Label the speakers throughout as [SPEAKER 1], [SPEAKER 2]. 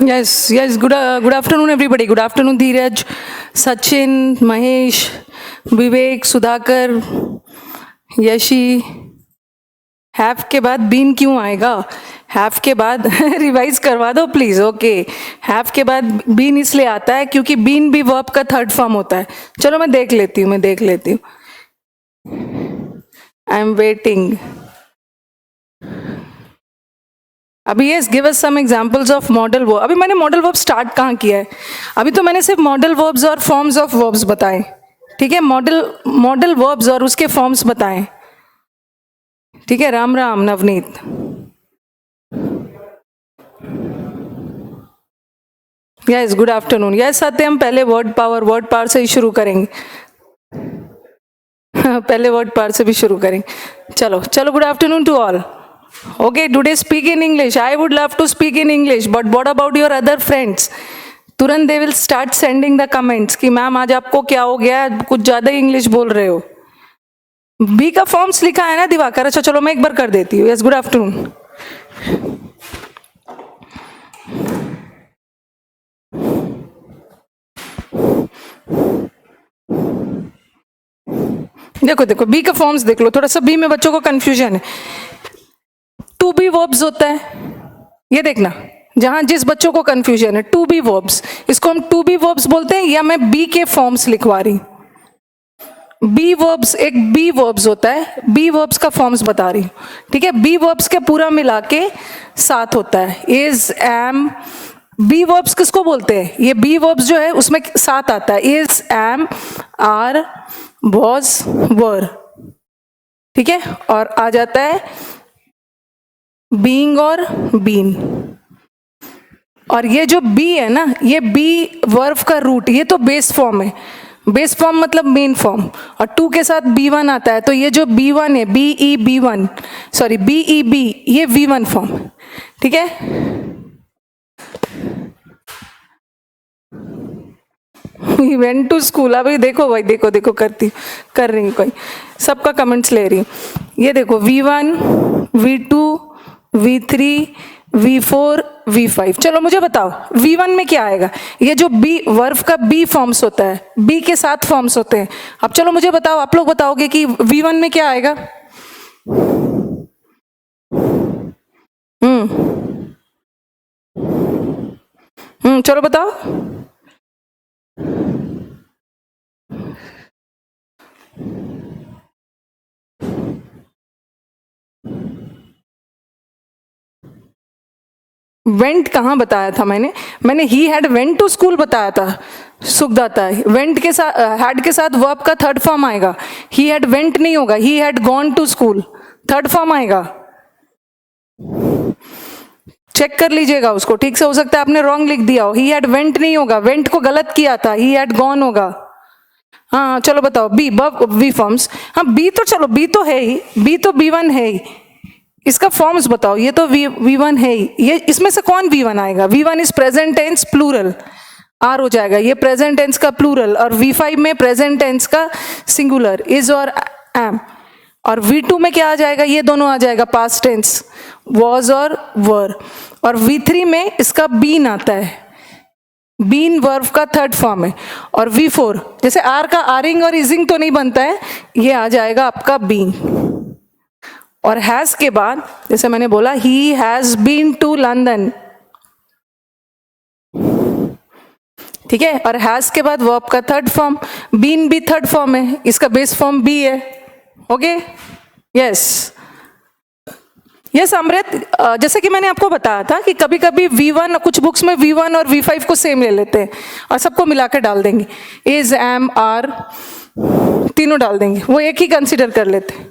[SPEAKER 1] Yes, yes. Good afternoon, everybody. Good afternoon, Dheeraj, Sachin, Mahesh, Vivek, Sudhakar, Yeshi. Have के बाद been क्यों आएगा? Have के बाद रिवाइज करवा दो प्लीज. ओके, हैव के बाद बीन इसलिए आता है क्योंकि बीन भी वर्ब का थर्ड फॉर्म होता है. चलो मैं देख लेती हूँ. I am waiting. अभी yes, give us some examples of modal verb. अभी मैंने मॉडल वर्ब स्टार्ट कहाँ किया है? अभी तो मैंने सिर्फ मॉडल वर्ब्स और फॉर्म्स ऑफ वर्ब्स बताए. ठीक है, मॉडल वर्ब्स और उसके फॉर्म्स बताएं. ठीक है, Ram Ram Navneet. Yes, good afternoon. Yes Satyam, पहले वर्ड पावर से ही शुरू करेंगे. पहले वर्ड पावर से भी शुरू करेंगे. चलो चलो, good afternoon to all. Okay, today speak in English. I would love to speak in English, but what about your other friends? तुरंत they will start sending the comments कि मैम आज आपको क्या हो गया, कुछ ज्यादा इंग्लिश बोल रहे हो. बी का फॉर्म्स लिखा है ना दिवाकर? अच्छा चलो मैं एक बार कर देती हूँ. Yes, good afternoon. देखो देखो, बी का फॉर्म्स देख लो. थोड़ा सा बी में बच्चों को कंफ्यूजन है. टू बी वर्ब्स होता है, ये देखना, जहां जिस बच्चों को कंफ्यूजन है. टू बी वर्ब्स, इसको हम टू बी वर्ब्स बोलते हैं, या मैं बी के फॉर्म्स लिखवा रही. बी वर्ब्स एक बी वर्ब्स होता है, बी वर्ब्स का फॉर्म्स बता रही हूँ. ठीक है, बी वर्ब्स के पूरा मिला के 7 होता है. Is, M. बी वर्ब्स किसको बोलते हैं? ये बी वर्ब्स जो है उसमें 7 आता है. इज, एम, आर, वॉज, वर. ठीक है, और आ जाता है बीइंग और बीन. और ये जो बी है ना, ये बी वर्ब का रूट, ये तो बेस फॉर्म है. बेस फॉर्म मतलब मेन फॉर्म. और टू के साथ B1 आता है, तो ये जो B1 है, BEB1, सॉरी BEB, ये V1 फॉर्म. ठीक है, He went to school. अभी देखो भाई, देखो देखो कर रही हूँ कोई, सबका कमेंट्स ले रही हूँ. ये देखो V1, V2, V3, V4, V5. चलो मुझे बताओ V1 में क्या आएगा? ये जो बी वर्ब का बी फॉर्म्स होता है, बी के 7 फॉर्म्स होते हैं. अब चलो मुझे बताओ, आप लोग बताओगे कि V1 में क्या आएगा? चलो बताओ. वेंट कहाँ बताया था मैंने he had went to school बताया था. सुखदाता, वेंट के साथ, हैड के साथ वर्ब का थर्ड फॉर्म आएगा. ही हैड वेंट नहीं होगा, he had gone to school, third form आएगा. चेक कर लीजिएगा उसको ठीक से, हो सकता है आपने रॉन्ग लिख दिया हो. ही हैड वेंट नहीं होगा, वेंट को गलत किया था, ही हैड गॉन होगा. हाँ चलो बताओ, बी फॉर्म्स. हाँ बी तो चलो, बी तो है ही, बी तो B1 है ही. इसका फॉर्म्स बताओ. ये तो V1 है ही. ये इसमें से कौन V1 आएगा? V1 is present tense plural, are हो जाएगा. ये प्रेजेंट टेंस का प्लूरल. और V5 में प्रेजेंट टेंस का सिंगुलर, इज और एम. और V2 में क्या आ जाएगा? ये दोनों आ जाएगा, पास्ट टेंस, वॉज और वर. और V3 में इसका बीन आता है, बीन वर्ब का थर्ड फॉर्म है. और V4 जैसे आर का आरिंग और इजिंग तो नहीं बनता है, ये आ जाएगा आपका बीन. और हैज के बाद जैसे मैंने बोला, he has been to London. ठीक है, और हैज के बाद वर्ब का थर्ड फॉर्म, बीन भी थर्ड फॉर्म है, इसका बेस फॉर्म बी है. Okay, yes yes Amrit. जैसे कि मैंने आपको बताया था कि कभी कभी V1, कुछ बुक्स में V1 और V5 को सेम ले लेते हैं और सबको मिलाकर डाल देंगे. इज, एम, आर, तीनों डाल देंगे, वो एक ही कंसिडर कर लेते हैं.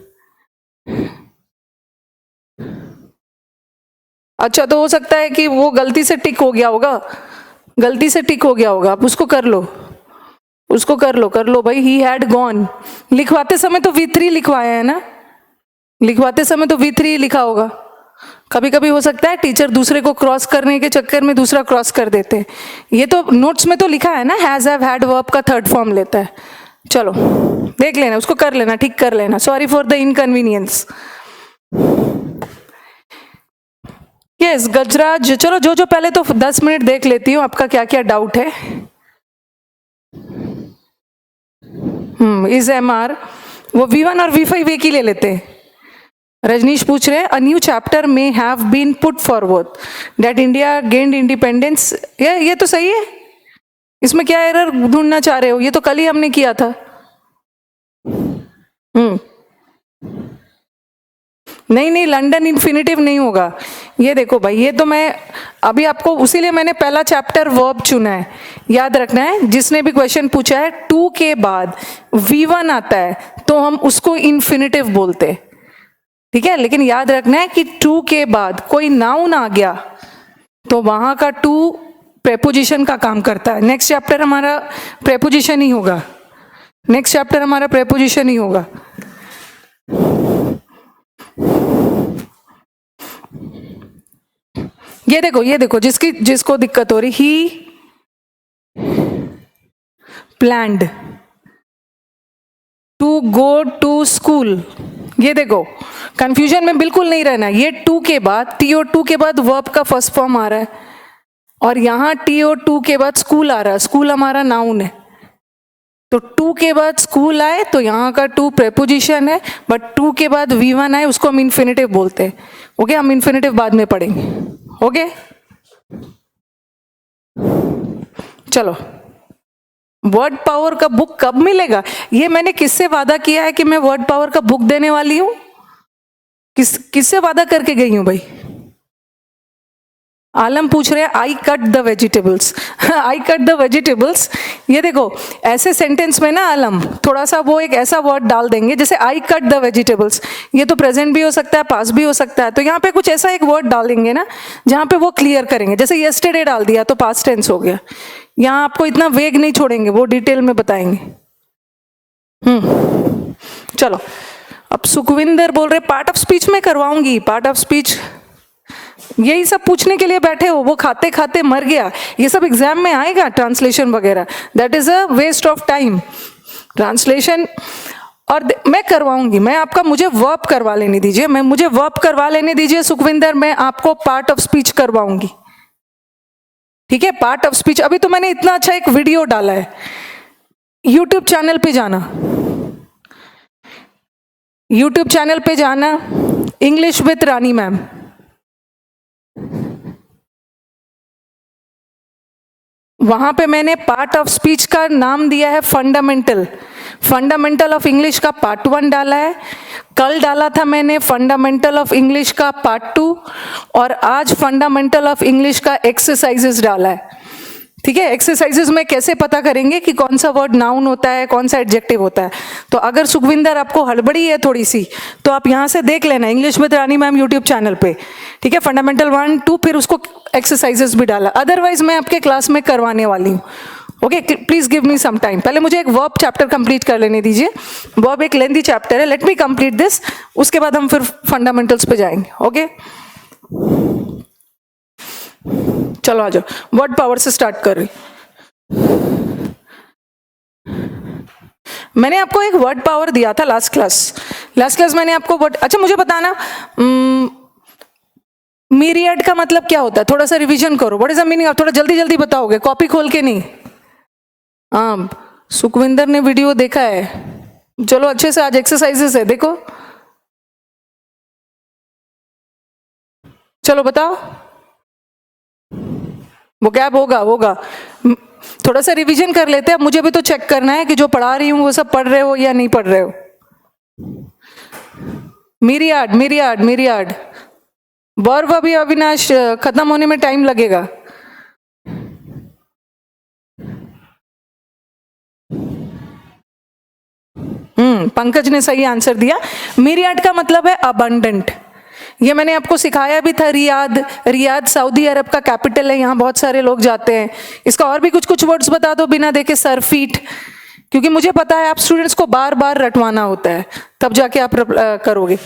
[SPEAKER 1] अच्छा, तो हो सकता है कि वो गलती से टिक हो गया होगा, आप उसको कर लो भाई. ही हैड गॉन, लिखवाते समय तो V3 लिखवाया है ना, लिखवाते समय तो V3 लिखा होगा. कभी कभी हो सकता है टीचर दूसरे को क्रॉस करने के चक्कर में दूसरा क्रॉस कर देते हैं. ये तो नोट्स में तो लिखा है ना, हैज, हैव, हैड वर्ब का थर्ड फॉर्म लेता है. चलो देख लेना, उसको कर लेना, ठीक कर लेना. Sorry for the inconvenience. Yes Gajraj, चलो जो जो पहले तो 10 मिनट देख लेती हूँ आपका क्या क्या डाउट है। इज MR, वो V1 और V5 एक ही ले लेते हैं। रजनीश पूछ रहे हैं अ न्यू चैप्टर में have been put forward that India gained independence. ये तो सही है, इसमें क्या एरर ढूंढना चाह रहे हो? ये तो कल ही हमने किया था। नहीं लंदन इन्फिनिटिव नहीं होगा। ये देखो भाई, ये तो मैं अभी आपको, उसीलिए मैंने पहला चैप्टर वर्ब चुना है। याद रखना है, जिसने भी क्वेश्चन पूछा है टू के बाद V1 आता है तो हम उसको इन्फिनिटिव बोलते, ठीक है। लेकिन याद रखना है कि टू के बाद कोई नाउन आ गया तो वहां का टू प्रेपोजिशन का काम करता है। नेक्स्ट चैप्टर हमारा प्रेपोजिशन ही होगा, नेक्स्ट चैप्टर हमारा प्रेपोजिशन ही होगा। ये देखो जिसको दिक्कत हो रही, he planned to go to school. ये देखो कंफ्यूजन में बिल्कुल नहीं रहना। ये टू के बाद TO2 के बाद वर्ब का फर्स्ट फॉर्म आ रहा है और यहाँ TO2 के बाद स्कूल आ रहा है। स्कूल हमारा नाउन है, तो टू के बाद स्कूल आए तो यहाँ का टू प्रेपोजिशन है, बट टू के बाद V1 आए उसको हम इन्फिनिटिव बोलते हैं। ओके, हम इन्फिनिटिव बाद में पढ़ेंगे। ओके चलो, वर्ड पावर का बुक कब मिलेगा? ये मैंने किससे वादा किया है कि मैं वर्ड पावर का बुक देने वाली हूं? किससे वादा करके गई हूं भाई? आलम पूछ रहे हैं I cut the vegetables. I cut the vegetables, ये देखो ऐसे सेंटेंस में ना आलम थोड़ा सा वो एक ऐसा वर्ड डाल देंगे जैसे आई कट द वेजिटेबल्स। ये तो प्रेजेंट भी हो सकता है, पास्ट भी हो सकता है, तो यहाँ पे कुछ ऐसा एक वर्ड डाल देंगे ना जहाँ पे वो क्लियर करेंगे। जैसे यस्टरडे डाल दिया तो पास्ट टेंस हो गया। यहाँ आपको इतना वेग नहीं छोड़ेंगे, वो डिटेल में बताएंगे। चलो, अब सुखविंदर बोल रहे पार्ट ऑफ स्पीच में करवाऊंगी। पार्ट ऑफ स्पीच यही सब पूछने के लिए बैठे हो, वो खाते खाते मर गया। ये सब एग्जाम में आएगा, ट्रांसलेशन वगैरह। That is a waste of time translation. और मैं करवाऊंगी, मैं आपका, मुझे वर्ब करवा लेने दीजिए, मुझे वर्ब करवा लेने दीजिए सुखविंदर, मैं आपको पार्ट ऑफ स्पीच करवाऊंगी। ठीक है, पार्ट ऑफ स्पीच। अभी तो मैंने इतना अच्छा एक वीडियो डाला है, यूट्यूब चैनल पे जाना, यूट्यूब चैनल पे जाना, इंग्लिश विद रानी मैम। वहां पे मैंने पार्ट ऑफ स्पीच का नाम दिया है फंडामेंटल। फंडामेंटल ऑफ इंग्लिश का पार्ट 1 डाला है, कल डाला था मैंने फंडामेंटल ऑफ इंग्लिश का पार्ट 2, और आज फंडामेंटल ऑफ इंग्लिश का एक्सरसाइजेस डाला है। ठीक है, एक्सरसाइजेस में कैसे पता करेंगे कि कौन सा वर्ड नाउन होता है, कौन सा एडजेक्टिव होता है। तो अगर सुखविंदर आपको हड़बड़ी है थोड़ी सी, तो आप यहाँ से देख लेना, English with Rani ma'am YouTube channel पे। ठीक है, फंडामेंटल 1, 2, फिर उसको एक्सरसाइजेस भी डाला। अदरवाइज मैं आपके क्लास में करवाने वाली हूँ। Okay, please give me some time. पहले मुझे एक वर्ब चैप्टर कंप्लीट कर लेने दीजिए। वर्ब एक लेंथी चैप्टर है, लेट मी कंप्लीट दिस, उसके बाद हम फिर फंडामेंटल्स पे जाएंगे। ओके चलो आ जाओ, वर्ड पावर से स्टार्ट कर रही। मैंने आपको एक वर्ड पावर दिया था लास्ट क्लास मैंने आपको वर्ड, अच्छा मुझे बताना मीरियड का मतलब क्या होता है? थोड़ा सा रिवीजन करो। What is the meaning? आप थोड़ा जल्दी जल्दी बताओगे, कॉपी खोल के नहीं। हाँ, सुखविंदर ने वीडियो देखा है। चलो अच्छे से, आज एक्सरसाइजेस है, देखो। चलो बताओ, वो गैप होगा। थोड़ा सा रिवीजन कर लेते हैं। मुझे भी तो चेक करना है कि जो पढ़ा रही हूँ वो सब पढ़ रहे हो या नहीं पढ़ रहे हो। मीरियाड वर्ब अभी अविनाश खत्म होने में टाइम लगेगा। पंकज ने सही आंसर दिया। मीरियाड का मतलब है अबंडेंट। ये मैंने आपको सिखाया भी था। रियाद सऊदी अरब का कैपिटल है, यहाँ बहुत सारे लोग जाते हैं। इसका और भी कुछ वर्ड्स बता दो बिना देखे। सरफीट, क्योंकि मुझे पता है आप स्टूडेंट्स को बार बार रटवाना होता है, तब जाके आप करोगे।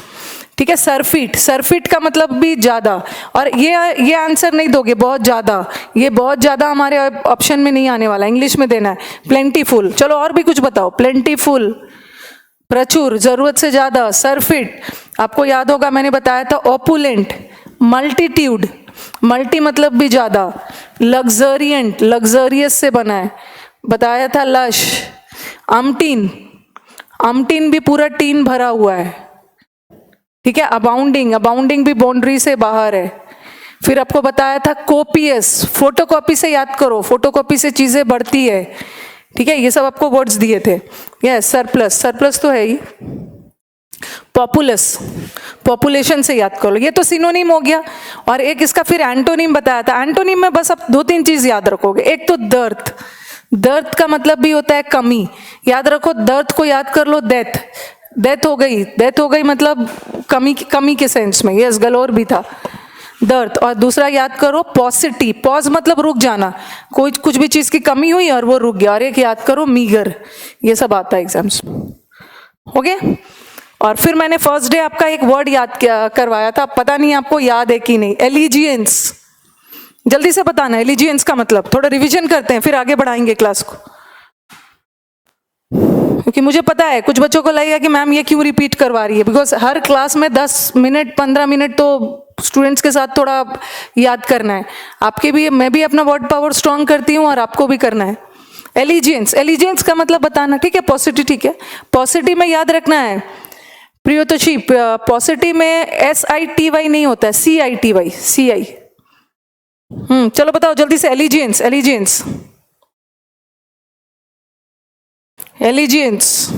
[SPEAKER 1] ठीक है, सरफीट का मतलब भी ज्यादा। और ये आंसर नहीं दोगे, बहुत ज्यादा। ये बहुत ज्यादा हमारे ऑप्शन में नहीं आने वाला, इंग्लिश में देना है। प्लेंटीफुल, चलो और भी कुछ बताओ। प्लेंटीफुल, प्रचुर, जरूरत से ज्यादा। सरफिट, आपको याद होगा मैंने बताया था। ओपुलेंट, मल्टीट्यूड, मल्टी मतलब भी ज्यादा, लग्जरियंट, लग्जरियस से बना है, बताया था लश। अमटीन, अमटीन भी पूरा टीन भरा हुआ है, ठीक है। अबाउंडिंग, अबाउंडिंग भी बाउंड्री से बाहर है। फिर आपको बताया था कोपियस, फोटोकॉपी से याद करो, फोटोकॉपी से चीजें बढ़ती है, ठीक है। ये सब आपको वर्ड्स दिए थे। यस, सरप्लस, सरप्लस तो है ही। पॉपुलस, पॉपुलेशन से याद करो, ये तो सिनोनिम हो गया। और एक इसका फिर एंटोनिम बताया था। एंटोनिम में बस आप 2-3 चीज याद रखोगे। एक तो दर्द, दर्द का मतलब भी होता है कमी, याद रखो। दर्द को याद कर लो, डेथ, डेथ हो गई, डेथ हो गई मतलब कमी, कमी के सेंस में। यस, गलोर भी था, दर्द। और दूसरा याद करो पॉसिटी, पॉज मतलब रुक जाना, कोई कुछ भी चीज की कमी हुई और वो रुक गया। और एक याद करो मीगर, ये सब आता है एग्जाम्स में, हो गया। और फिर मैंने फर्स्ट डे आपका एक वर्ड याद करवाया था, पता नहीं आपको याद है कि नहीं, एलिजियंस। जल्दी से बताना एलिजियंस का मतलब, थोड़ा रिवीजन करते हैं फिर आगे बढ़ाएंगे क्लास को, क्योंकि मुझे पता है कुछ बच्चों को लगेगा कि मैम ये क्यों रिपीट करवा रही है, बिकॉज हर क्लास में 10 मिनट 15 मिनट तो स्टूडेंट्स के साथ थोड़ा याद करना है। आपके भी, मैं भी अपना वर्ड पावर स्ट्रॉन्ग करती हूँ और आपको भी करना है। एलिजियंस, एलिजियंस का मतलब बताना, ठीक है। पॉसिटिव, ठीक है, पॉसिटिव में याद रखना है प्रियोतोषी, पॉसिटिव में SITY नहीं होता है, CITY, CI। चलो बताओ जल्दी से, allegiance, allegiance, allegiance.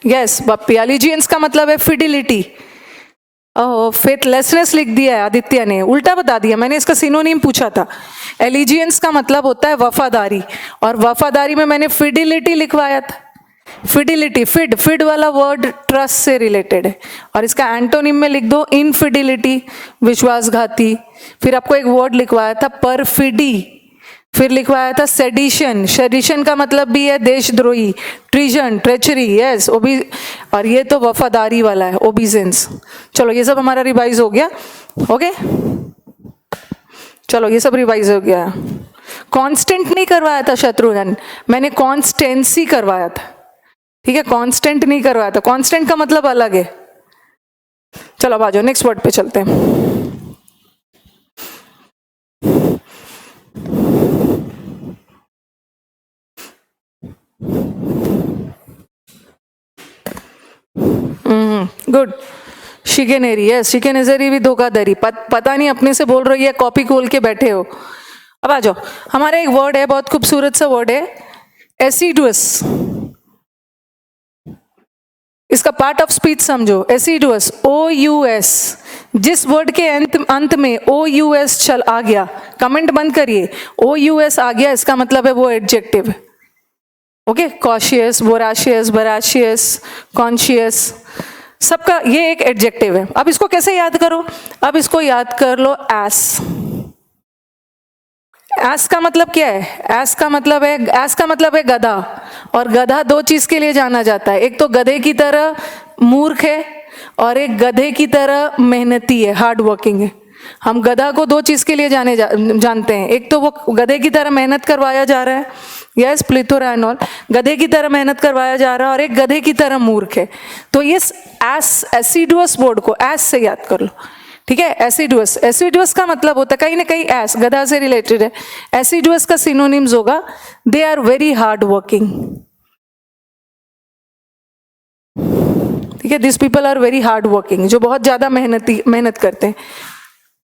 [SPEAKER 1] Yes Bappi, allegiance का मतलब है फिडिलिटी। फेथलेसनेस लिख दिया है आदित्य ने, उल्टा बता दिया, मैंने इसका सिनोनिम पूछा था। एलिजियंस का मतलब होता है वफादारी, और वफादारी में मैंने फिडिलिटी लिखवाया था। फिडिलिटी, फिड, फिड वाला वर्ड ट्रस्ट से रिलेटेड है। और इसका एंटोनिम में लिख दो इनफिडिलिटी, विश्वासघाती। फिर आपको एक वर्ड लिखवाया था परफिडी, फिर लिखवाया था सेडिशन, सेडिशन का मतलब भी है देशद्रोही, ट्रीजन, ट्रेचरी, यस ओबी। और ये तो वफादारी वाला है, ओबीजेंस। चलो ये सब हमारा रिवाइज हो गया, ओके। चलो ये सब रिवाइज हो गया। कांस्टेंट नहीं करवाया था शत्रुघ्न, मैंने कॉन्स्टेंसी करवाया था, ठीक है। कांस्टेंट नहीं करवाया था, कांस्टेंट का मतलब अलग है। चलो अब आ जाओ नेक्स्ट वर्ड पे चलते हैं। गुड, शिकेनेरी, यस, शिकेनेजरी भी धोखाधड़ी। पता नहीं अपने से बोल रही है, कॉपी खोल के बैठे हो। अब आ जाओ, हमारा एक वर्ड है, बहुत खूबसूरत सा वर्ड है, एसिडुअस। इसका पार्ट ऑफ स्पीच समझो, एसिडुअस, OUS। जिस वर्ड के अंत में OUS चल आ गया, कमेंट बंद करिए, OUS आ गया, इसका मतलब है वो एडजेक्टिव है, ओके। कॉशियस, वोराशियस, बराशियस, कॉन्शियस, सबका ये एक एडजेक्टिव है। अब इसको कैसे याद करो, अब इसको याद कर लो एस। एस का मतलब क्या है, एस का मतलब है, एस का मतलब है गधा। और गधा 2 चीज के लिए जाना जाता है, एक तो गधे की तरह मूर्ख है, और एक गधे की तरह मेहनती है, हार्ड वर्किंग है। हम गधा को 2 चीज के लिए जानते हैं, एक तो वो गधे की तरह मेहनत करवाया जा रहा है, यस प्लिथोरा एंड ऑल, गधे की तरह मेहनत करवाया जा रहा है, और एक गधे की तरह मूर्ख है। तो ये एस, एसिडुअस वर्ड को एस से याद कर लो, ठीक है। एसिडुअस, एसिडुअस का मतलब होता है कहीं ना कहीं एस, गधा से रिलेटेड है। एसिडुअस का सिनोनिम्स होगा they are very hard working, ठीक है। This people are very hard working, जो बहुत ज्यादा मेहनत करते हैं।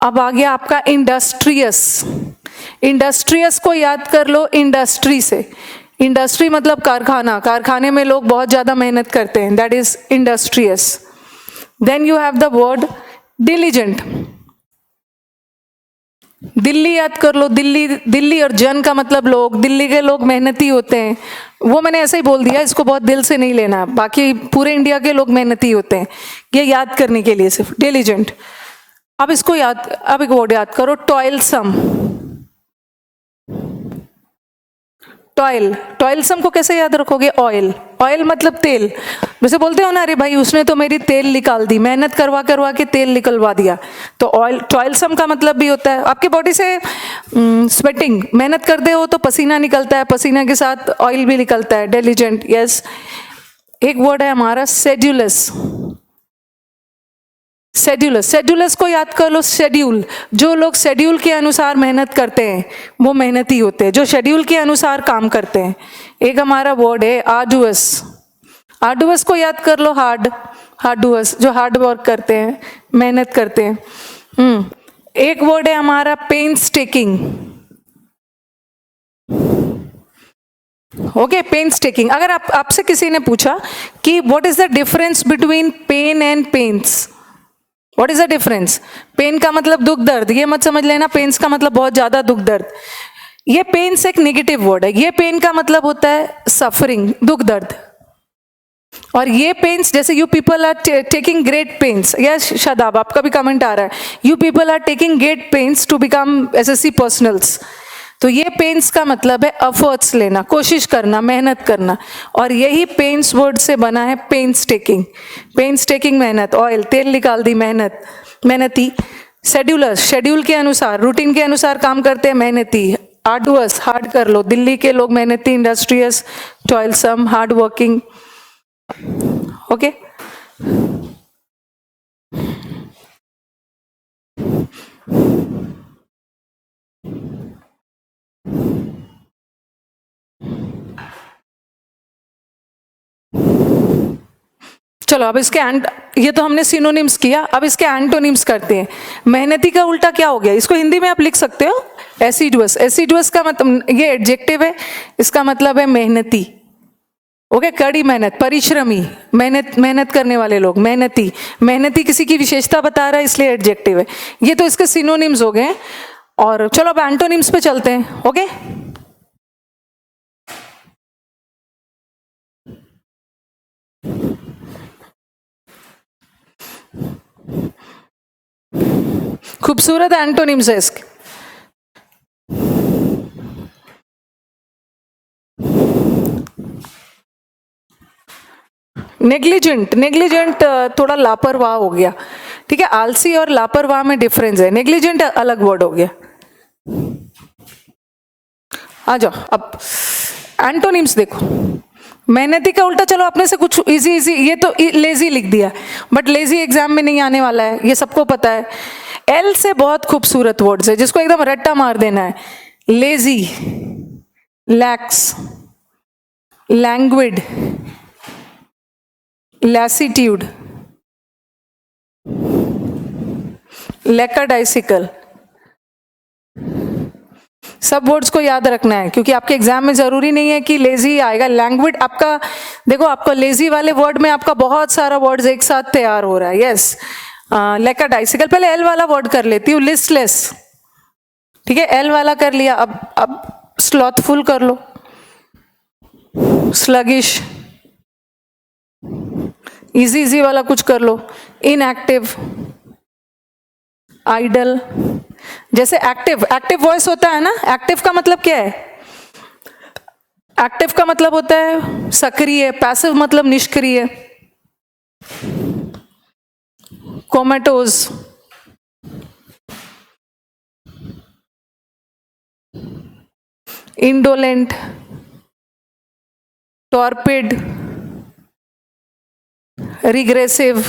[SPEAKER 1] अब आ गया आपका इंडस्ट्रियस। इंडस्ट्रियस को याद कर लो इंडस्ट्री से, इंडस्ट्री मतलब कारखाना, कारखाने में लोग बहुत ज्यादा मेहनत करते हैं, that is industrious. Then you have the word diligent. Delhi याद कर लो, दिल्ली, दिल्ली और जन का मतलब लोग, दिल्ली के लोग मेहनती होते हैं, वो मैंने ऐसे ही बोल दिया, इसको बहुत दिल से नहीं लेना, बाकी पूरे इंडिया के लोग मेहनती होते हैं, ये याद करने के लिए सिर्फ डिलीजेंट। अब इसको याद, अब एक वर्ड याद करो टॉयलसम। टॉयल, टॉयलसम को कैसे याद रखोगे, ऑयल, ऑयल मतलब तेल। वैसे बोलते हो ना, अरे भाई उसने तो मेरी तेल निकाल दी, मेहनत करवा करवा के तेल निकलवा दिया, तो ऑयल, टॉयलसम का मतलब भी होता है आपके बॉडी से स्वेटिंग, मेहनत करते हो तो पसीना निकलता है, पसीना के साथ ऑयल भी निकलता है, डिलीजेंट, यस। एक वर्ड है हमारा सेड्यूलस। शेड्यूलस, शेड्यूलस को याद कर लो, शेड्यूल, जो लोग शेड्यूल के अनुसार मेहनत करते हैं वो मेहनती होते हैं, जो शेड्यूल के अनुसार काम करते हैं। एक हमारा वर्ड है आर्डुअस, आर्डुअस को याद कर लो, हार्ड, हार्डुअस, जो हार्ड वर्क करते हैं, मेहनत करते हैं। एक वर्ड है हमारा पेन्सटेकिंग, ओके, पेन्सटेकिंग। अगर आपसे किसी ने पूछा कि what is the difference between pain and pains, what is the difference, pain का मतलब दुख दर्द, ये मत समझ लेना पेन्स का मतलब बहुत ज्यादा दुख दर्द, ये पेन्स एक नेगेटिव वर्ड है, ये पेन का मतलब होता है सफरिंग, दुख दर्द। और ये पेन्स, जैसे you people are taking great pains, yes Shadab आपका भी कमेंट आ रहा है, you people are taking great pains to become SSC personnels, तो ये पेन्स का मतलब है एफर्ट्स लेना, कोशिश करना, मेहनत करना, और यही पेन्स वर्ड से बना है पेन्स टेकिंग, पेन्स टेकिंग मेहनत, ऑयल तेल निकाल दी, मेहनत, मेहनती। शेड्यूलर्स, शेड्यूल के अनुसार, रूटीन के अनुसार काम करते हैं, मेहनती। आर्डुअस, हार्ड कर लो, दिल्ली के लोग मेहनती, इंडस्ट्रियस, टॉयलसम, हार्ड वर्किंग, ओके। चलो अब इसके ये तो हमने सिनोनिम्स किया, अब इसके एंटोनिम्स करते हैं। मेहनती का उल्टा क्या हो गया, इसको हिंदी में आप लिख सकते हो एसिडुअस, एसिडुअस का मतलब ये एडजेक्टिव है, इसका मतलब है मेहनती, ओके, कड़ी मेहनत, परिश्रमी, मेहनत करने वाले लोग, मेहनती, मेहनती किसी की विशेषता बता रहा है इसलिए एडजेक्टिव है। ये तो इसके सिनोनिम्स हो गए, और चलो अब एंटोनिम्स पे चलते हैं, ओके। खूबसूरत एंटोनिम्स है इसके। नेग्लिजेंट, नेग्लिजेंट थोड़ा लापरवाह हो गया, ठीक है, आलसी और लापरवाह में डिफरेंस है, नेग्लिजेंट अलग वर्ड हो गया। आ जाओ अब एंटोनिम्स देखो। मेहनती का उल्टा, चलो अपने से कुछ इजी इजी, ये तो लेजी लिख दिया, बट लेजी एग्जाम में नहीं आने वाला है, ये सबको पता है। एल से बहुत खूबसूरत वर्ड्स है जिसको एकदम रट्टा मार देना है, लेजी, लैक्स, लैंग्विड, लैसिट्यूड, लैकाडाइसिकल, सब वर्ड्स को याद रखना है क्योंकि आपके एग्जाम में जरूरी नहीं है कि लेजी आएगा। लैंग्विड आपका, देखो आपका लेजी वाले वर्ड में आपका बहुत सारा वर्ड्स एक साथ तैयार हो रहा है, यस। लैकाडाइसिकल, पहले एल वाला वर्ड कर लेती हूँ, लिस्टलेस, ठीक है, एल वाला कर लिया, अब स्लॉथफुल कर लो, स्लगिश, इजी इजी वाला कुछ कर लो, इनएक्टिव, आइडल। जैसे एक्टिव, एक्टिव वॉइस होता है ना, एक्टिव का मतलब क्या है, एक्टिव का मतलब होता है सक्रिय, पैसिव मतलब निष्क्रिय। Comatose, indolent, torpid, regressive,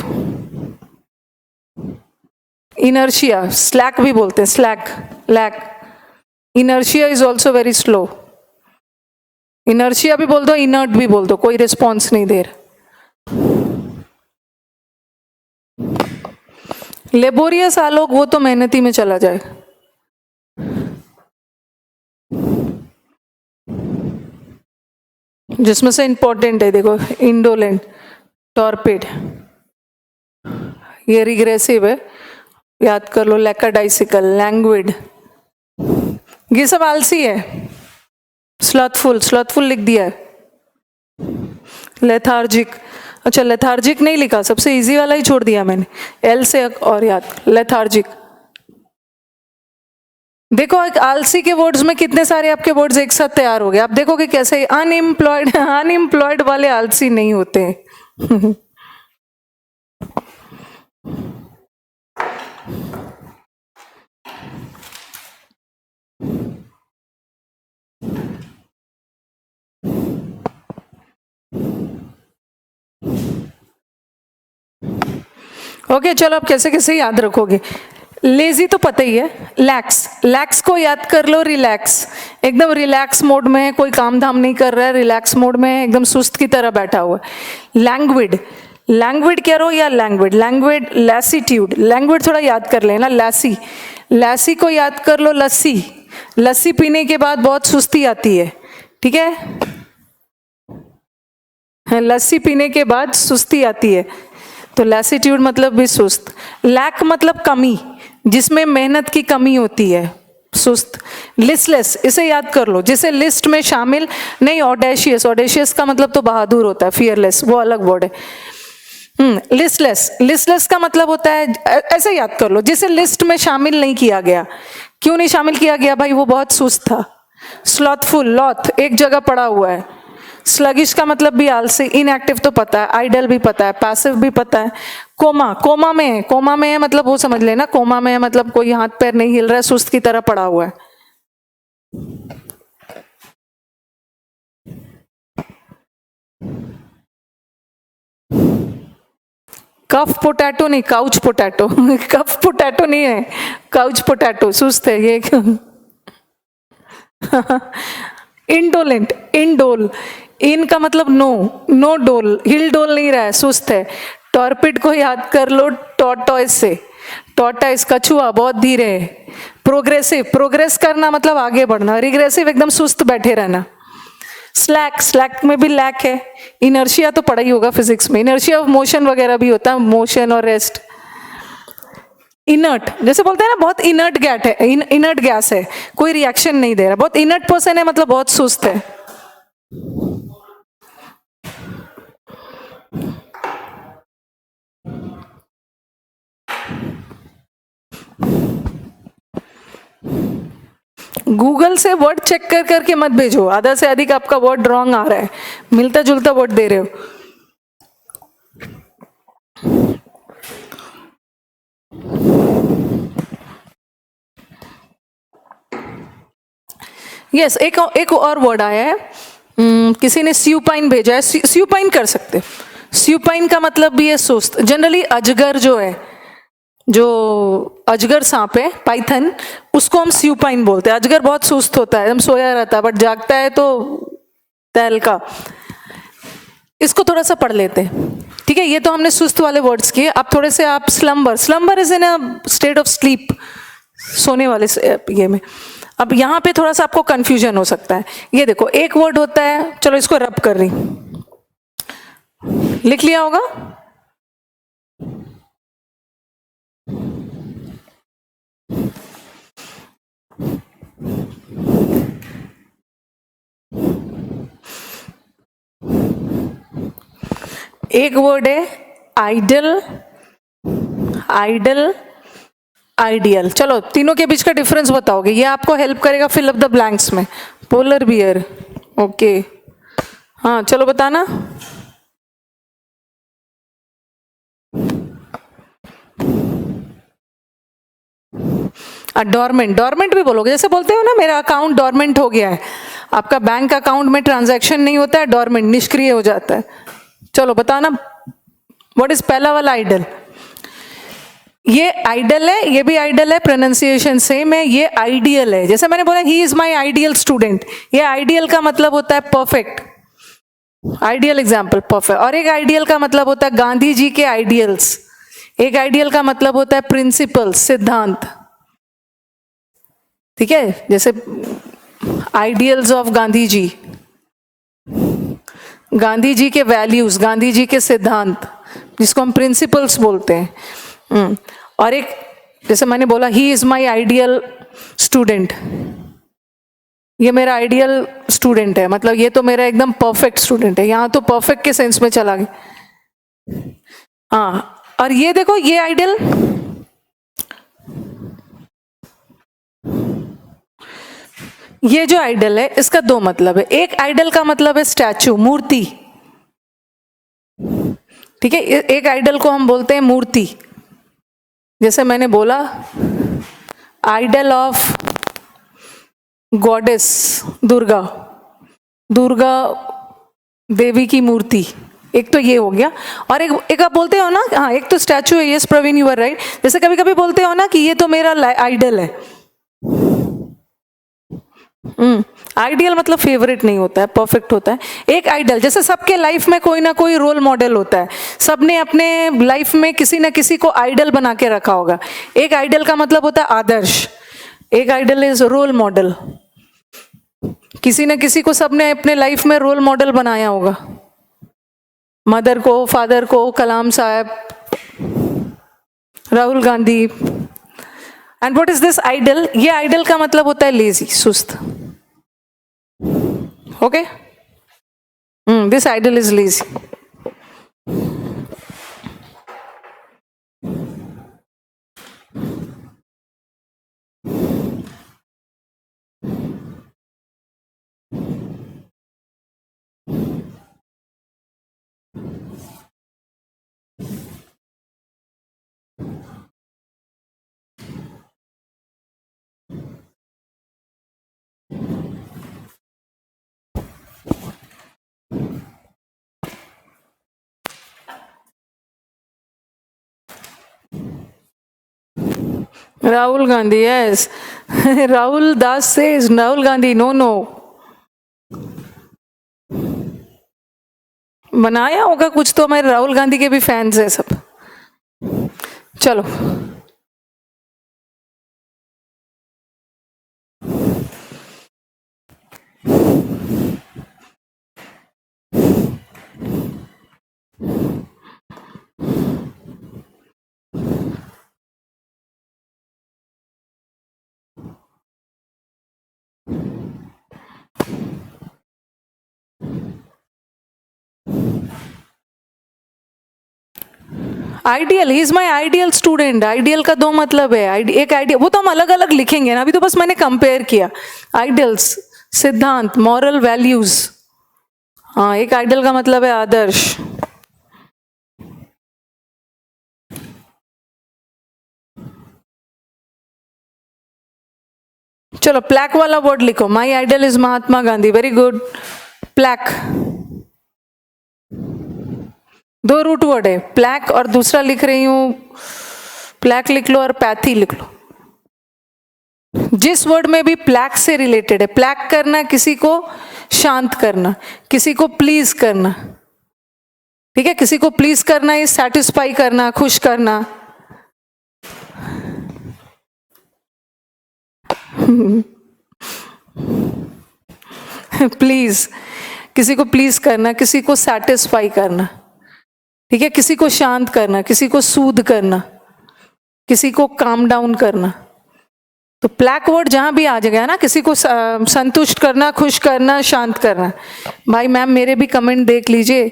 [SPEAKER 1] inertia, slack भी बोलते हैं, slack, lack, inertia is also very slow, inertia भी बोल दो, इनर्ट भी बोल दो, कोई रिस्पॉन्स नहीं दे रहा। लेबोरियस आलोक, वो तो मेहनती में चला जाए। जिसमें से इंपॉर्टेंट है देखो, इंडोलेंट, टॉर्पिड, ये रिग्रेसिव है, याद कर लो, लैकाडाइसिकल, लैंग्विड, ये सब आलसी है। स्लॉथफुल, स्लॉथफुल लिख दिया है। लेथार्जिक, अच्छा लेथार्जिक नहीं लिखा, सबसे इजी वाला ही छोड़ दिया मैंने, एल से और याद, लेथार्जिक। देखो एक आलसी के वर्ड्स में कितने सारे आपके वर्ड्स एक साथ तैयार हो गए, आप देखोगे कैसे। अनएम्प्लॉयड, अनएम्प्लॉयड वाले आलसी नहीं होते हैं। ओके चलो अब कैसे कैसे याद रखोगे। लेजी तो पता ही है, लैक्स, लैक्स को याद कर लो, रिलैक्स, एकदम रिलैक्स मोड में है, कोई काम धाम नहीं कर रहा है, रिलैक्स मोड में है, एकदम सुस्त की तरह बैठा हुआ है। लैंग्विड, लैंग्विड कह रो या लैंग्विड, लैंग्विड, लैसीट्यूड, लैंग्विड थोड़ा याद कर लेना, लैसी, लैसी को याद कर लो, लस्सी, लस्सी पीने के बाद बहुत सुस्ती आती है, ठीक है, लस्सी पीने के बाद सुस्ती आती है, तो लैसीट्यूड मतलब भी सुस्त। लैक मतलब कमी, जिसमें मेहनत की कमी होती है, सुस्त। लिस्टलेस, इसे याद कर लो, जिसे लिस्ट में शामिल नहीं, ऑडेशियस, ऑडेशियस का मतलब तो बहादुर होता है, फियरलेस वो अलग वर्ड है। लिस्टलेस, लिस्टलेस का मतलब होता है, ऐसे याद कर लो, जिसे लिस्ट में शामिल नहीं किया गया। क्यों नहीं शामिल किया गया भाई, वो बहुत सुस्त था। स्लॉथफुल, लॉथ एक जगह पड़ा हुआ है। स्लगिश का मतलब भी आलसी, इनएक्टिव तो पता है, आइडल भी पता है, पैसिव भी पता है। कोमा, कोमा में है, कोमा में है मतलब वो समझ लेना, कोमा में है मतलब कोई हाथ पैर नहीं हिल रहा है, सुस्त की तरह पड़ा हुआ है। कफ पोटैटो नहीं, काउच पोटैटो कफ पोटैटो नहीं है, काउच पोटैटो, सुस्त है ये इंडोलेंट, इंडोल, इन का मतलब नो, नो डोल, हिल डोल नहीं रहा है, सुस्त है। टॉर्पिड को याद कर लो टॉर्टॉइस से, टॉर्टाइस कछुआ, बहुत धीरे है। प्रोग्रेसिव, प्रोग्रेस करना मतलब आगे बढ़ना। रिग्रेसिव एकदम सुस्त बैठे रहना। स्लैक, स्लैक में भी लैक है। इनर्शिया तो पढ़ा ही होगा फिजिक्स में, इनर्शिया ऑफ मोशन वगैरह भी होता है, मोशन और रेस्ट। इनर्ट, जैसे बोलते हैं ना बहुत इनर्ट गैस है, इनर्ट गैस है, कोई रिएक्शन नहीं दे रहा, बहुत इनर्ट पर्सन है मतलब बहुत सुस्त है। गूगल से वर्ड चेक कर करके मत भेजो, आधा से अधिक आपका वर्ड रॉन्ग आ रहा है, मिलता जुलता वर्ड दे रहे हो। यस, एक और वर्ड आया है, किसी ने स्यूपाइन भेजा है, स्यूपाइन कर सकते, स्यूपाइन का मतलब भी है सुस्त। जनरली अजगर जो है, जो अजगर सांप है, पाइथन, उसको हम स्यूपाइन बोलते हैं। अजगर बहुत सुस्त होता है, एकदम सोया रहता है, बट जागता है तो तहलका। इसको थोड़ा सा पढ़ लेते हैं, ठीक है। ये तो हमने सुस्त वाले वर्ड्स किए, अब थोड़े से आप slumber, slumber is in a state of sleep, सोने वाले ये में। अब यहाँ पे थोड़ा सा आपको कंफ्यूजन हो सकता है। ये देखो एक वर्ड होता है, चलो इसको रब कर रही, लिख लिया होगा। एक वर्ड है आइडल, आइडल, आइडियल। चलो तीनों के बीच का डिफरेंस बताओगे, ये आपको हेल्प करेगा फिल अप द ब्लैंक्स में। पोलर बियर, ओके, हाँ चलो बताना। डॉर्मेंट, डॉर्मेंट भी बोलोगे, जैसे बोलते हो ना मेरा अकाउंट डॉर्मेंट हो गया है, आपका बैंक अकाउंट में ट्रांजैक्शन नहीं होता है, डॉर्मेंट, निष्क्रिय हो जाता है। चलो बताना, व्हाट इज पहला वाला आइडल। ये आइडल है, ये भी आइडल है, प्रोनाउंसिएशन सेम है। ये आइडियल है, जैसे मैंने बोला he is my ideal student, ये आइडियल का मतलब होता है परफेक्ट, आइडियल एग्जाम्पल परफेक्ट। और एक आइडियल का मतलब होता है गांधी जी के आइडियल्स, एक आइडियल का मतलब होता है प्रिंसिपल, सिद्धांत, ठीक है, जैसे आइडियल्स ऑफ गांधी जी, गांधी जी के वैल्यूज, गांधी जी के सिद्धांत, जिसको हम प्रिंसिपल्स बोलते हैं। और एक जैसे मैंने बोला he is my ideal student, ये मेरा आइडियल स्टूडेंट है, मतलब ये तो मेरा एकदम परफेक्ट स्टूडेंट है, यहां तो परफेक्ट के सेंस में चला गया। हाँ, और ये देखो ये आइडियल, ये जो आइडल है इसका दो मतलब है। एक आइडल का मतलब है स्टैचू, मूर्ति, ठीक है, एक आइडल को हम बोलते हैं मूर्ति। जैसे मैंने बोला idol of goddess Durga, Durga देवी की मूर्ति, एक तो ये हो गया, और एक आप बोलते हो ना, हाँ एक तो स्टैचू है, yes Praveen you are right, जैसे कभी कभी बोलते हो ना कि ये तो मेरा आइडल है। आइडियल मतलब फेवरेट नहीं होता है, परफेक्ट होता है। एक आइडल, जैसे सबके लाइफ में कोई ना कोई रोल मॉडल होता है, सबने अपने लाइफ में किसी ना किसी को आइडल बना के रखा होगा। एक आइडल का मतलब होता है आदर्श, एक आइडल इज रोल मॉडल। किसी न किसी को सबने अपने लाइफ में रोल मॉडल बनाया होगा, मदर को, फादर को, कलाम साहब, Rahul Gandhi. And what is this idle? ये आइडल का मतलब होता है लेजी, सुस्त। Okay, this idle is lazy. Rahul Gandhi, yes. Rahul Das says, Rahul Gandhi, no, no. बनाया होगा कुछ तो, हमारे राहुल गांधी के भी फैंस है सब। चलो, ideal, he is my ideal student. Ideal का दो मतलब है, एक आइडियल, वो तो हम अलग अलग लिखेंगे ना, अभी तो बस मैंने कंपेयर किया। आइडियल्स, सिद्धांत, मॉरल वैल्यूज। हाँ, एक आइडियल का मतलब है आदर्श। चलो प्लैक वाला वर्ड लिखो, my idol is Mahatma Gandhi. Very good. Plaque, दो रूट वर्ड है, प्लैक और दूसरा लिख रही हूं, प्लैक लिख लो और पैथी लिख लो। जिस वर्ड में भी प्लैक से रिलेटेड है, प्लैक करना किसी को शांत करना, किसी को प्लीज करना, ठीक है, किसी को प्लीज करना इज सेटिस्फाई करना, खुश करना। प्लीज, किसी को प्लीज करना, किसी को सेटिस्फाई करना, ठीक है, किसी को शांत करना, किसी को सूद करना, किसी को काम डाउन करना। तो प्लैक वर्ड जहां भी आ जाएगा ना, किसी को संतुष्ट करना, खुश करना, शांत करना। भाई मैम मेरे भी कमेंट देख लीजिए।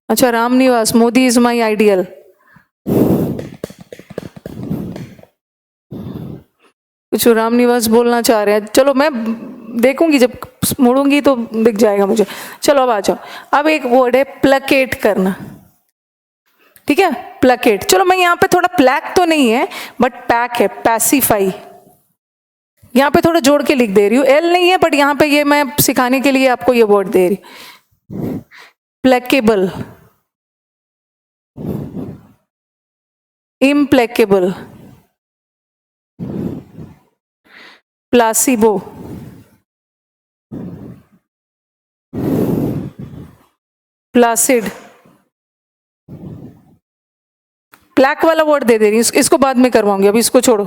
[SPEAKER 1] अच्छा, Ram Niwas, Modi is my ideal. कुछ राम निवास बोलना चाह रहे हैं, चलो मैं देखूंगी, जब मुड़ूंगी तो दिख जाएगा मुझे। चलो अब आ जाओ। अब एक वर्ड है प्लकेट करना, ठीक है, प्लकेट। चलो मैं यहाँ पे थोड़ा, प्लैक तो नहीं है बट पैक है, पैसिफाई। यहाँ पे थोड़ा जोड़ के लिख दे रही हूँ, एल नहीं है बट यहाँ पे ये मैं सिखाने के लिए आपको ये वर्ड दे रही। प्लेकेबल, इम्प्लेकेबल, प्लासिबो, प्लासिड। प्लैक वाला वर्ड दे रही हूँ, इसको बाद में करवाऊंगी, अभी इसको छोड़ो।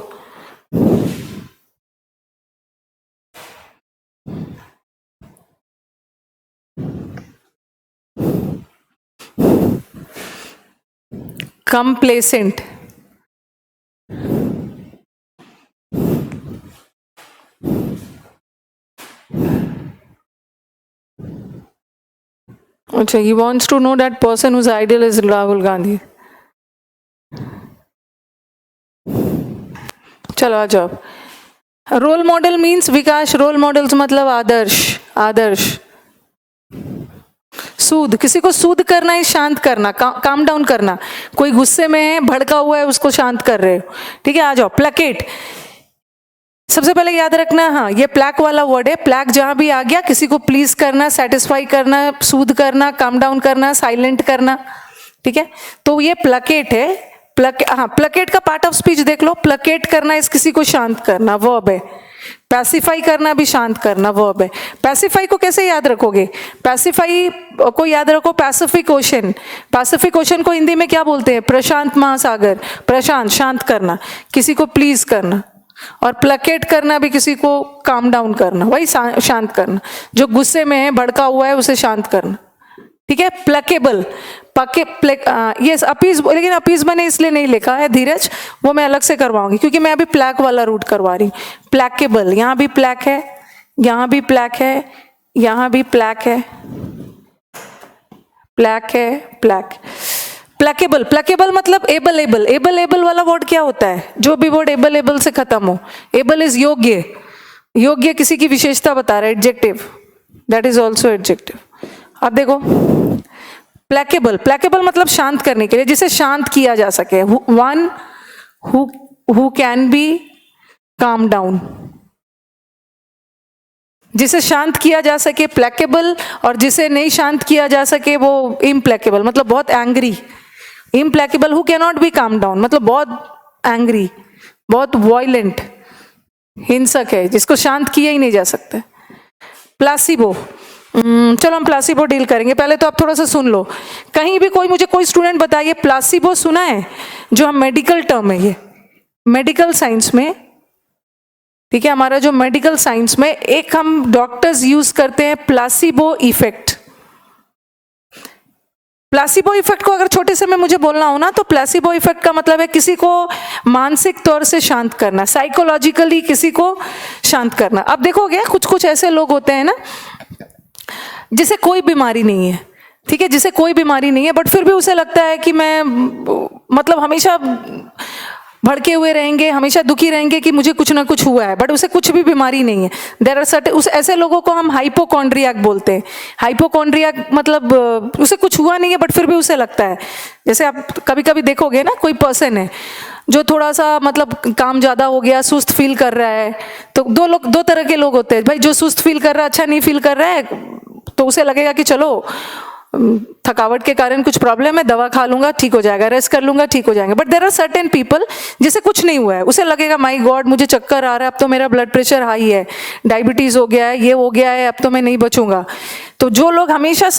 [SPEAKER 1] कंप्लेसेंट, अच्छा, he wants to know that person whose ideal is Rahul Gandhi. चलो आ जाओ। रोल मॉडल मीन्स विकास, रोल मॉडल्स मतलब आदर्श, आदर्श। सूद, किसी को सूद करना है, शांत करना, काम डाउन करना। कोई गुस्से में है, भड़का हुआ है, उसको शांत कर रहे हो, ठीक है। आ जाओ, प्लकेट। सबसे पहले याद रखना, हाँ ये प्लैक वाला वर्ड है। प्लैक जहां भी आ गया, किसी को प्लीज करना, सेटिस्फाई करना, सूद करना, काम डाउन करना, साइलेंट करना, ठीक है। तो ये प्लकेट है। प्लकेट का पार्ट ऑफ स्पीच देख लो। प्लकेट करना इस किसी को शांत करना, वर्ब है। पैसिफाई करना भी शांत करना, वर्ब है। पैसिफाई को कैसे याद रखोगे? पैसिफाई को याद रखो, पैसिफिक ओशन। पैसिफिक ओशन को हिंदी में क्या बोलते हैं? प्रशांत महासागर। प्रशांत, शांत करना, किसी को प्लीज करना। और प्लकेट करना भी किसी को काम डाउन करना, वही शांत करना। जो गुस्से में है, भड़का हुआ है, उसे शांत करना, ठीक है। प्लकेबल, ये अपीज, लेकिन अपीज मैंने इसलिए नहीं लिखा है धीरज, वो मैं अलग से करवाऊंगी, क्योंकि मैं अभी प्लैक वाला रूट करवा रही हूँ। प्लैकेबल, यहाँ भी प्लैक है, यहाँ भी प्लैक है, यहाँ भी प्लैक है, प्लैक है, प्लैक। प्लैकेबल, प्लैकेबल मतलब एबल। एबल, एबल, एबल वाला वर्ड क्या होता है? जो भी वर्ड एबल, एबल से खत्म हो। एबल इज योग्य। योग्य किसी की विशेषता बता रहा है, adjective, that is also adjective. अब देखो प्लैकेबल, प्लैकेबल मतलब शांत करने के लिए, जिसे शांत किया जा सके। One who can be calm down, जिसे शांत किया जा सके प्लैकेबल, और जिसे नहीं शांत किया जा सके वो इम्प्लैकेबल, मतलब बहुत angry. Implacable, who can not be calm down मतलब बहुत एंग्री, बहुत वॉयलेंट, हिंसक है, जिसको शांत किया ही नहीं जा सकता। प्लासिबो, चलो हम प्लासिबो डील करेंगे। पहले तो आप थोड़ा सा सुन लो। कहीं भी मुझे कोई स्टूडेंट बताइए प्लासिबो सुना है? जो हम मेडिकल टर्म है, ये मेडिकल साइंस में, ठीक है, हमारा जो मेडिकल साइंस में एक हम डॉक्टर्स यूज करते हैं प्लासिबो इफेक्ट। प्लासिबो इफेक्ट को अगर छोटे से में मुझे बोलना हो ना, तो प्लासिबो इफेक्ट का मतलब है किसी को मानसिक तौर से शांत करना, साइकोलॉजिकली किसी को शांत करना। अब देखोगे कुछ कुछ ऐसे लोग होते हैं ना जिसे कोई बीमारी नहीं है, ठीक है, जिसे कोई बीमारी नहीं है, बट फिर भी उसे लगता है कि मैं मतलब हमेशा भड़के हुए रहेंगे, हमेशा दुखी रहेंगे कि मुझे कुछ ना कुछ हुआ है, बट उसे कुछ भी बीमारी नहीं है। देयर आर सर्टेन, उस ऐसे लोगों को हम हाइपोकॉन्ड्रियाक बोलते हैं। हाइपोकॉन्ड्रियाक मतलब उसे कुछ हुआ नहीं है बट फिर भी उसे लगता है। जैसे आप कभी कभी देखोगे ना, कोई पर्सन है जो थोड़ा सा मतलब काम ज़्यादा हो गया, सुस्त फील कर रहा है, तो दो तरह के लोग होते हैं भाई। जो सुस्त फील कर रहा है, अच्छा नहीं फील कर रहा है, तो उसे लगेगा कि चलो थकावट के कारण कुछ प्रॉब्लम है, दवा खा लूंगा ठीक हो जाएगा, रेस्ट कर लूंगा ठीक हो जाएगा। But there are certain people जिसे कुछ नहीं हुआ है, उसे लगेगा माय गॉड मुझे चक्कर आ रहा है, अब तो मेरा ब्लड प्रेशर हाई है, डायबिटीज हो गया है, ये हो गया है, अब तो मैं नहीं बचूंगा। तो जो लोग हमेशा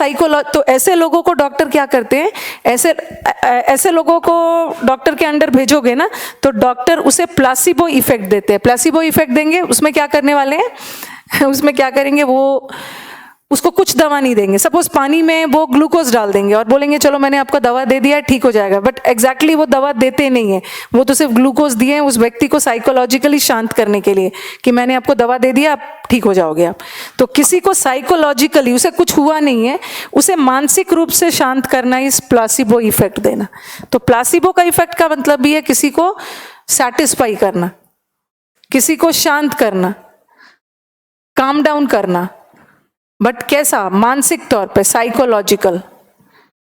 [SPEAKER 1] तो ऐसे लोगों को डॉक्टर क्या करते हैं, ऐसे लोगों को डॉक्टर के अंडर भेजोगे ना, तो डॉक्टर उसे प्लासिबो इफेक्ट देते हैं। प्लासिबो इफेक्ट देंगे, उसमें क्या करने वाले हैं उसमें क्या करेंगे, वो उसको कुछ दवा नहीं देंगे। सपोज पानी में वो ग्लूकोज डाल देंगे और बोलेंगे चलो मैंने आपको दवा दे दिया है ठीक हो जाएगा, बट एग्जैक्टली वो दवा देते नहीं है, वो तो सिर्फ ग्लूकोज दिए हैं उस व्यक्ति को साइकोलॉजिकली शांत करने के लिए कि मैंने आपको दवा दे दिया आप ठीक हो जाओगे आप। तो किसी को साइकोलॉजिकली, उसे कुछ हुआ नहीं है, उसे मानसिक रूप से शांत करना, इस प्लासिबो इफेक्ट देना। तो प्लासिबो का इफेक्ट का मतलब भी है किसी को सेटिस्फाई करना, किसी को शांत करना, काम डाउन करना, बट कैसा, मानसिक तौर पे, साइकोलॉजिकल।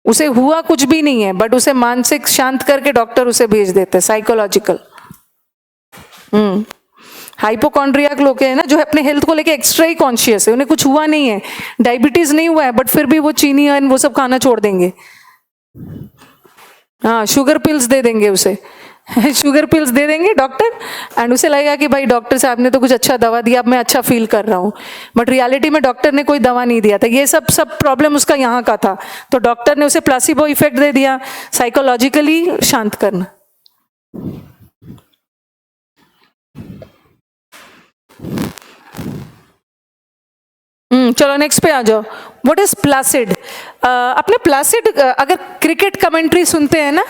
[SPEAKER 1] उसे हुआ कुछ भी नहीं है बट उसे मानसिक शांत करके डॉक्टर उसे भेज देते हैं, साइकोलॉजिकल। हाइपोकॉन्ड्रियाक लोग हैं ना जो अपने हेल्थ को लेके एक्स्ट्रा ही कॉन्शियस है, उन्हें कुछ हुआ नहीं है, डायबिटीज नहीं हुआ है, बट फिर भी वो चीनी और वो सब खाना छोड़ देंगे। हाँ, शुगर पिल्स दे देंगे उसे शुगर पिल्स दे देंगे डॉक्टर, एंड उसे लगेगा कि भाई डॉक्टर साहब ने तो कुछ अच्छा दवा दिया, अब मैं अच्छा फील कर रहा हूँ, बट रियलिटी में डॉक्टर ने कोई दवा नहीं दिया था। ये सब प्रॉब्लम उसका यहाँ का था, तो डॉक्टर ने उसे प्लासिबो इफेक्ट दे दिया, साइकोलॉजिकली शांत करना। चलो नेक्स्ट पे आ जाओ। What is placid? अपने प्लासिड, अगर क्रिकेट कमेंट्री सुनते हैं ना,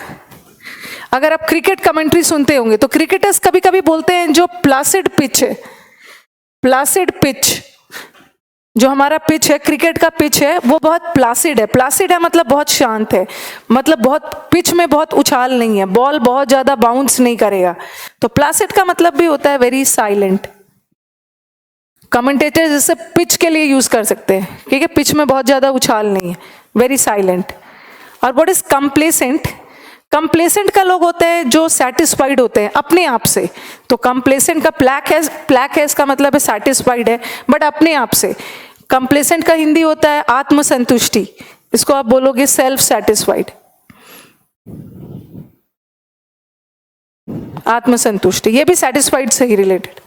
[SPEAKER 1] अगर आप क्रिकेट कमेंट्री सुनते होंगे तो क्रिकेटर्स कभी कभी बोलते हैं जो प्लासिड पिच है, प्लासिड पिच, जो हमारा पिच है, क्रिकेट का पिच है, वो बहुत प्लासिड है। प्लासिड है मतलब बहुत शांत है, मतलब बहुत पिच में बहुत उछाल नहीं है, बॉल बहुत ज्यादा बाउंस नहीं करेगा। तो प्लासिड का मतलब भी होता है वेरी साइलेंट। कमेंटेटर्स इसे पिच के लिए यूज कर सकते हैं, ठीक है, पिच में बहुत ज्यादा उछाल नहीं है, वेरी साइलेंट। और व्हाट इज कंप्लेसेंट? कंप्लेसेंट का लोग होते हैं जो सेटिस्फाइड होते हैं अपने आप से, तो कंप्लेसेंट का प्लैक है इसका मतलब है सेटिस्फाइड है बट अपने आप से। कंप्लेसेंट का हिंदी होता है आत्मसंतुष्टि, इसको आप बोलोगे सेल्फ सेटिस्फाइड, आत्मसंतुष्टि, ये भी सेटिस्फाइड से ही रिलेटेड।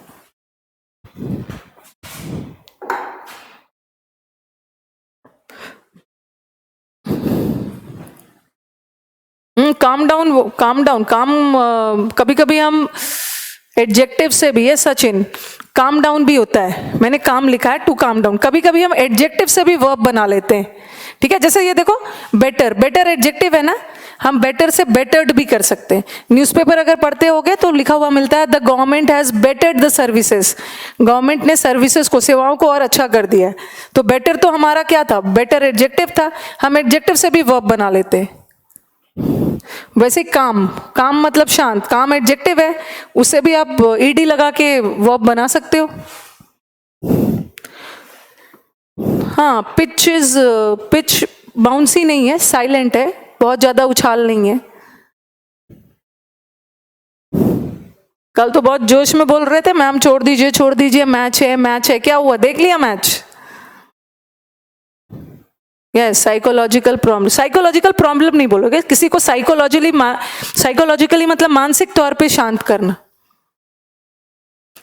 [SPEAKER 1] काम डाउन कभी कभी हम एडजेक्टिव से भी, ये सचिन काम डाउन भी होता है, मैंने काम लिखा है टू काम डाउन, कभी कभी हम एडजेक्टिव से भी वर्ब बना लेते हैं, ठीक है। जैसे ये देखो बेटर एडजेक्टिव है ना, हम बेटर से बेटर्ड भी कर सकते हैं। न्यूज़पेपर अगर पढ़ते होगे तो लिखा हुआ मिलता है the government has battered the services, government ने सर्विसेज को, सेवाओं को और अच्छा कर दिया है। तो बेटर तो हमारा क्या था, बेटर एडजेक्टिव था, हम एडजेक्टिव से भी वर्ब बना लेते हैं। वैसे काम मतलब शांत, काम एडजेक्टिव है, उसे भी आप ईडी लगा के वर्ब बना सकते हो। हाँ, पिच बाउंसी नहीं है, साइलेंट है, बहुत ज्यादा उछाल नहीं है। कल तो बहुत जोश में बोल रहे थे मैम छोड़ दीजिए मैच है, क्या हुआ, देख लिया मैच? यस, साइकोलॉजिकल प्रॉब्लम नहीं बोलोगे, किसी को साइकोलॉजिकली मतलब मानसिक तौर पे शांत करना।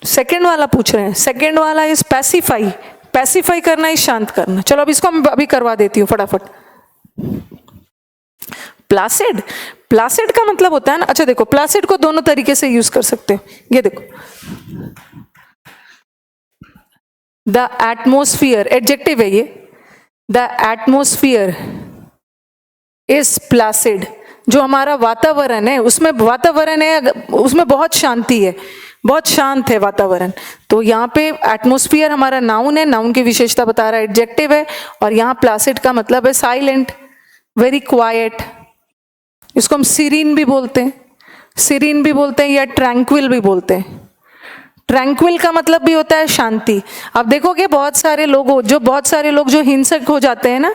[SPEAKER 1] सेकंड वाला पूछ रहे हैं, सेकंड वाला इज पैसिफाई करना, इज शांत करना। चलो अब इसको मैं अभी करवा देती हूँ फटाफट। प्लासिड का मतलब होता है ना, अच्छा देखो प्लासिड को दोनों तरीके से यूज कर सकते हो, ये देखो द एटमोस्फियर एडजेक्टिव है ये, द एटमोस्फियर इज प्लासिड, जो हमारा वातावरण है उसमें बहुत शांति है, बहुत शांत है वातावरण। तो यहाँ पे एटमोस्फियर हमारा नाउन है, नाउन की विशेषता बता रहा है, एडजेक्टिव है, और यहाँ प्लासिड का मतलब है साइलेंट, वेरी क्वाइट। इसको हम सीरीन भी बोलते हैं या ट्रैंक्विल भी बोलते हैं। ट्रैंक्विल का मतलब भी होता है शांति। आप देखोगे बहुत सारे लोग जो हिंसक हो जाते हैं ना,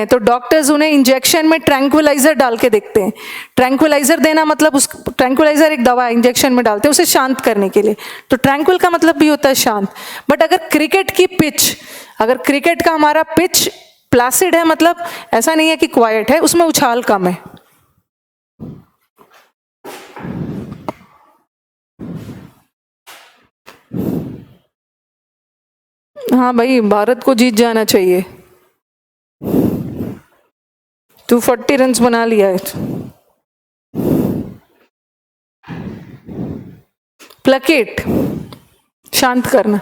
[SPEAKER 1] तो डॉक्टर्स उन्हें इंजेक्शन में ट्रैंक्विलाइजर डाल के देखते हैं। ट्रैंक्विलाइजर देना मतलब ट्रैंक्विलाइजर एक दवा इंजेक्शन में डालते हैं उसे शांत करने के लिए, तो ट्रैंक्विल का मतलब भी होता है शांत। बट अगर क्रिकेट का हमारा पिच प्लासिड है, मतलब ऐसा नहीं है कि क्वाइट है, उसमें उछाल कम है। हाँ भाई, भारत को जीत जाना चाहिए। 240 रन बना लिया है। प्लकेट शांत करना,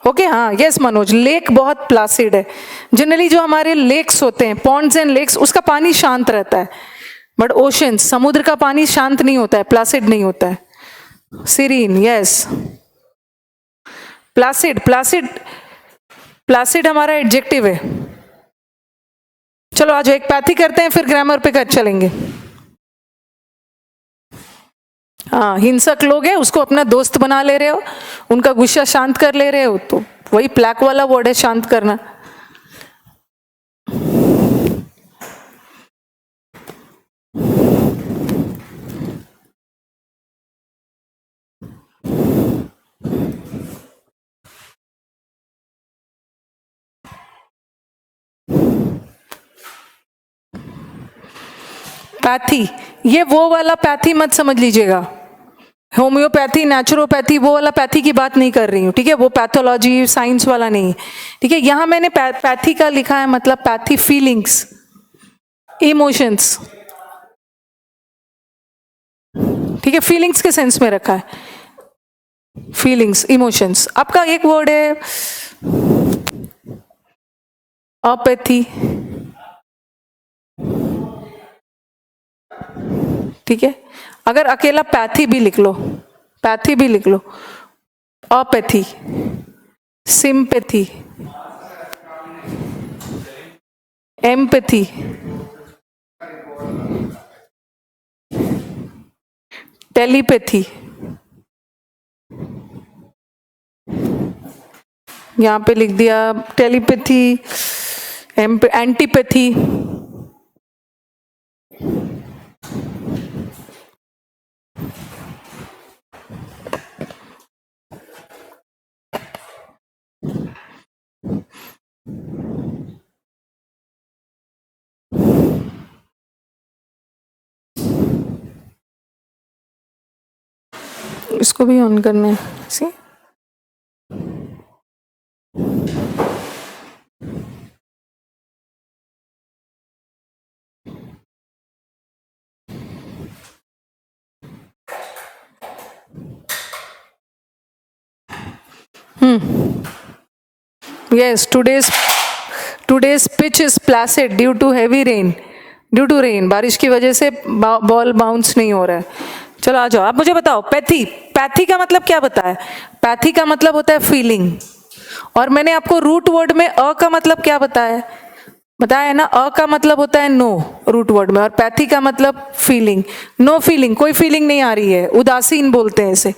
[SPEAKER 1] ओके। हाँ यस मनोज, लेक बहुत प्लासिड है। जनरली जो हमारे लेक्स होते हैं, पॉन्ड्स एंड लेक्स, उसका पानी शांत रहता है, बट ओशन समुद्र का पानी शांत नहीं होता है, प्लासिड नहीं होता है। Serene, yes. प्लासिड हमारा एडजेक्टिव है। चलो आज एक पैथी करते हैं, फिर ग्रामर पे कर चलेंगे। हाँ, हिंसक लोग हैं उसको अपना दोस्त बना ले रहे हो, उनका गुस्सा शांत कर ले रहे हो, तो वही प्लैक वाला वर्ड है, शांत करना। पैथी, ये वो वाला पैथी मत समझ लीजिएगा, होम्योपैथी, नेचुरोपैथी, वो वाला पैथी की बात नहीं कर रही हूँ, ठीक है। वो पैथोलॉजी साइंस वाला नहीं, ठीक है। यहाँ मैंने पैथी का लिखा है, मतलब पैथी फीलिंग्स, इमोशंस, ठीक है, फीलिंग्स के सेंस में रखा है, फीलिंग्स, इमोशंस। आपका एक वर्ड है अपैथी, ठीक है। अगर अकेला पैथी भी लिख लो, अपैथी, सिंपैथी, एम्पैथी, टेलीपैथी, यहां पे लिख दिया टेलीपैथी, एंटीपैथी, इसको भी ऑन करना है। See yes, today's pitch is placid due to heavy rain. Due to rain, बारिश की वजह से बॉल बाउंस नहीं हो रहा है। चलो आ जाओ, आप मुझे बताओ पैथी। पैथी का मतलब क्या बताया? पैथी का मतलब होता है फीलिंग। और मैंने आपको रूट वर्ड में अ का मतलब क्या बताया? बताया है ना, अ का मतलब होता है नो रूट वर्ड में, और पैथी का मतलब फीलिंग। नो फीलिंग, कोई फीलिंग नहीं आ रही है, उदासीन बोलते हैं इसे।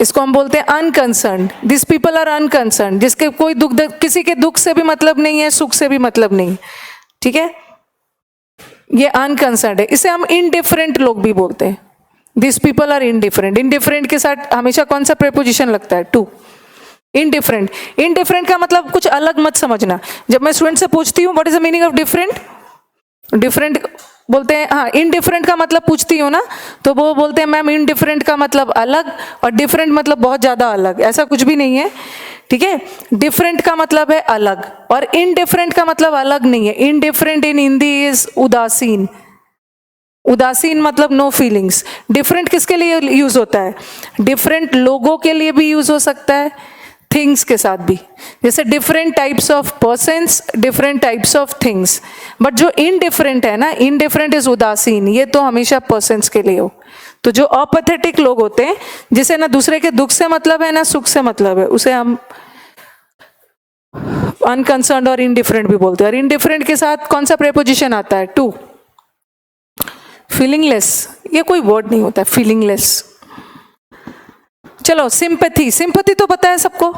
[SPEAKER 1] इसको हम बोलते हैं unconcern. This people are unconcern, जिसके कोई दुख, किसी के दुख से भी मतलब नहीं है, सुख से भी मतलब नहीं, ठीक है, ये अनकंसर्न है। इसे हम इनडिफरेंट लोग भी बोलते हैं। This people are indifferent. Indifferent के साथ हमेशा कौन सा प्रेपोजिशन लगता है? टू। इनडिफरेंट। इनडिफरेंट का मतलब कुछ अलग मत समझना। जब मैं स्टूडेंट से पूछती हूँ what is the meaning of different, different बोलते हैं, हाँ इनडिफरेंट का मतलब पूछती हूँ ना, तो वो बोलते हैं मैम इनडिफरेंट का मतलब अलग, और डिफरेंट मतलब बहुत ज्यादा अलग। ऐसा कुछ भी नहीं है, ठीक है। डिफरेंट का मतलब है अलग, और इनडिफरेंट का मतलब अलग नहीं है। इनडिफरेंट इन हिंदी इज उदासीन। उदासीन मतलब नो फीलिंग्स। डिफरेंट किसके लिए यूज होता है? डिफरेंट लोगों के लिए भी यूज हो सकता है, थिंग्स के साथ भी। जैसे different types of persons, different types of things. But जो इनडिफरेंट है ना, इनडिफरेंट इज उदासीन, ये तो हमेशा पर्सन्स के लिए हो। तो जो अपैथेटिक लोग होते हैं, जिसे ना दूसरे के दुख से मतलब है ना सुख से मतलब है, उसे हम अनकंसर्न्ड और इनडिफरेंट भी बोलते हैं। और इनडिफरेंट के साथ कौन सा प्रेपोजिशन आता है? टू। फीलिंगलेस, ये कोई वर्ड नहीं होता है फीलिंगलेस। चलो सिंपैथी। सिंपैथी तो पता है सबको,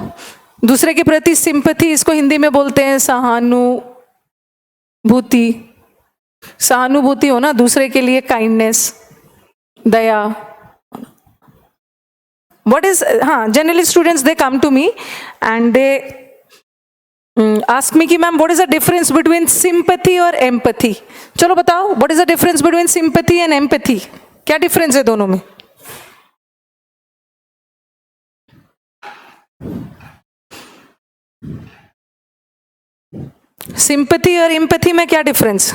[SPEAKER 1] दूसरे के प्रति सिंपैथी, इसको हिंदी में बोलते हैं सहानुभूति। सहानुभूति हो ना, दूसरे के लिए काइंडनेस, दया। व्हाट इज, हाँ generally students they come to me and they ask me कि ma'am what is the difference between sympathy और एम्पैथी। चलो बताओ what is the difference between sympathy and empathy, क्या डिफरेंस है दोनों में? सिंपैथी और एम्पैथी में क्या डिफरेंस?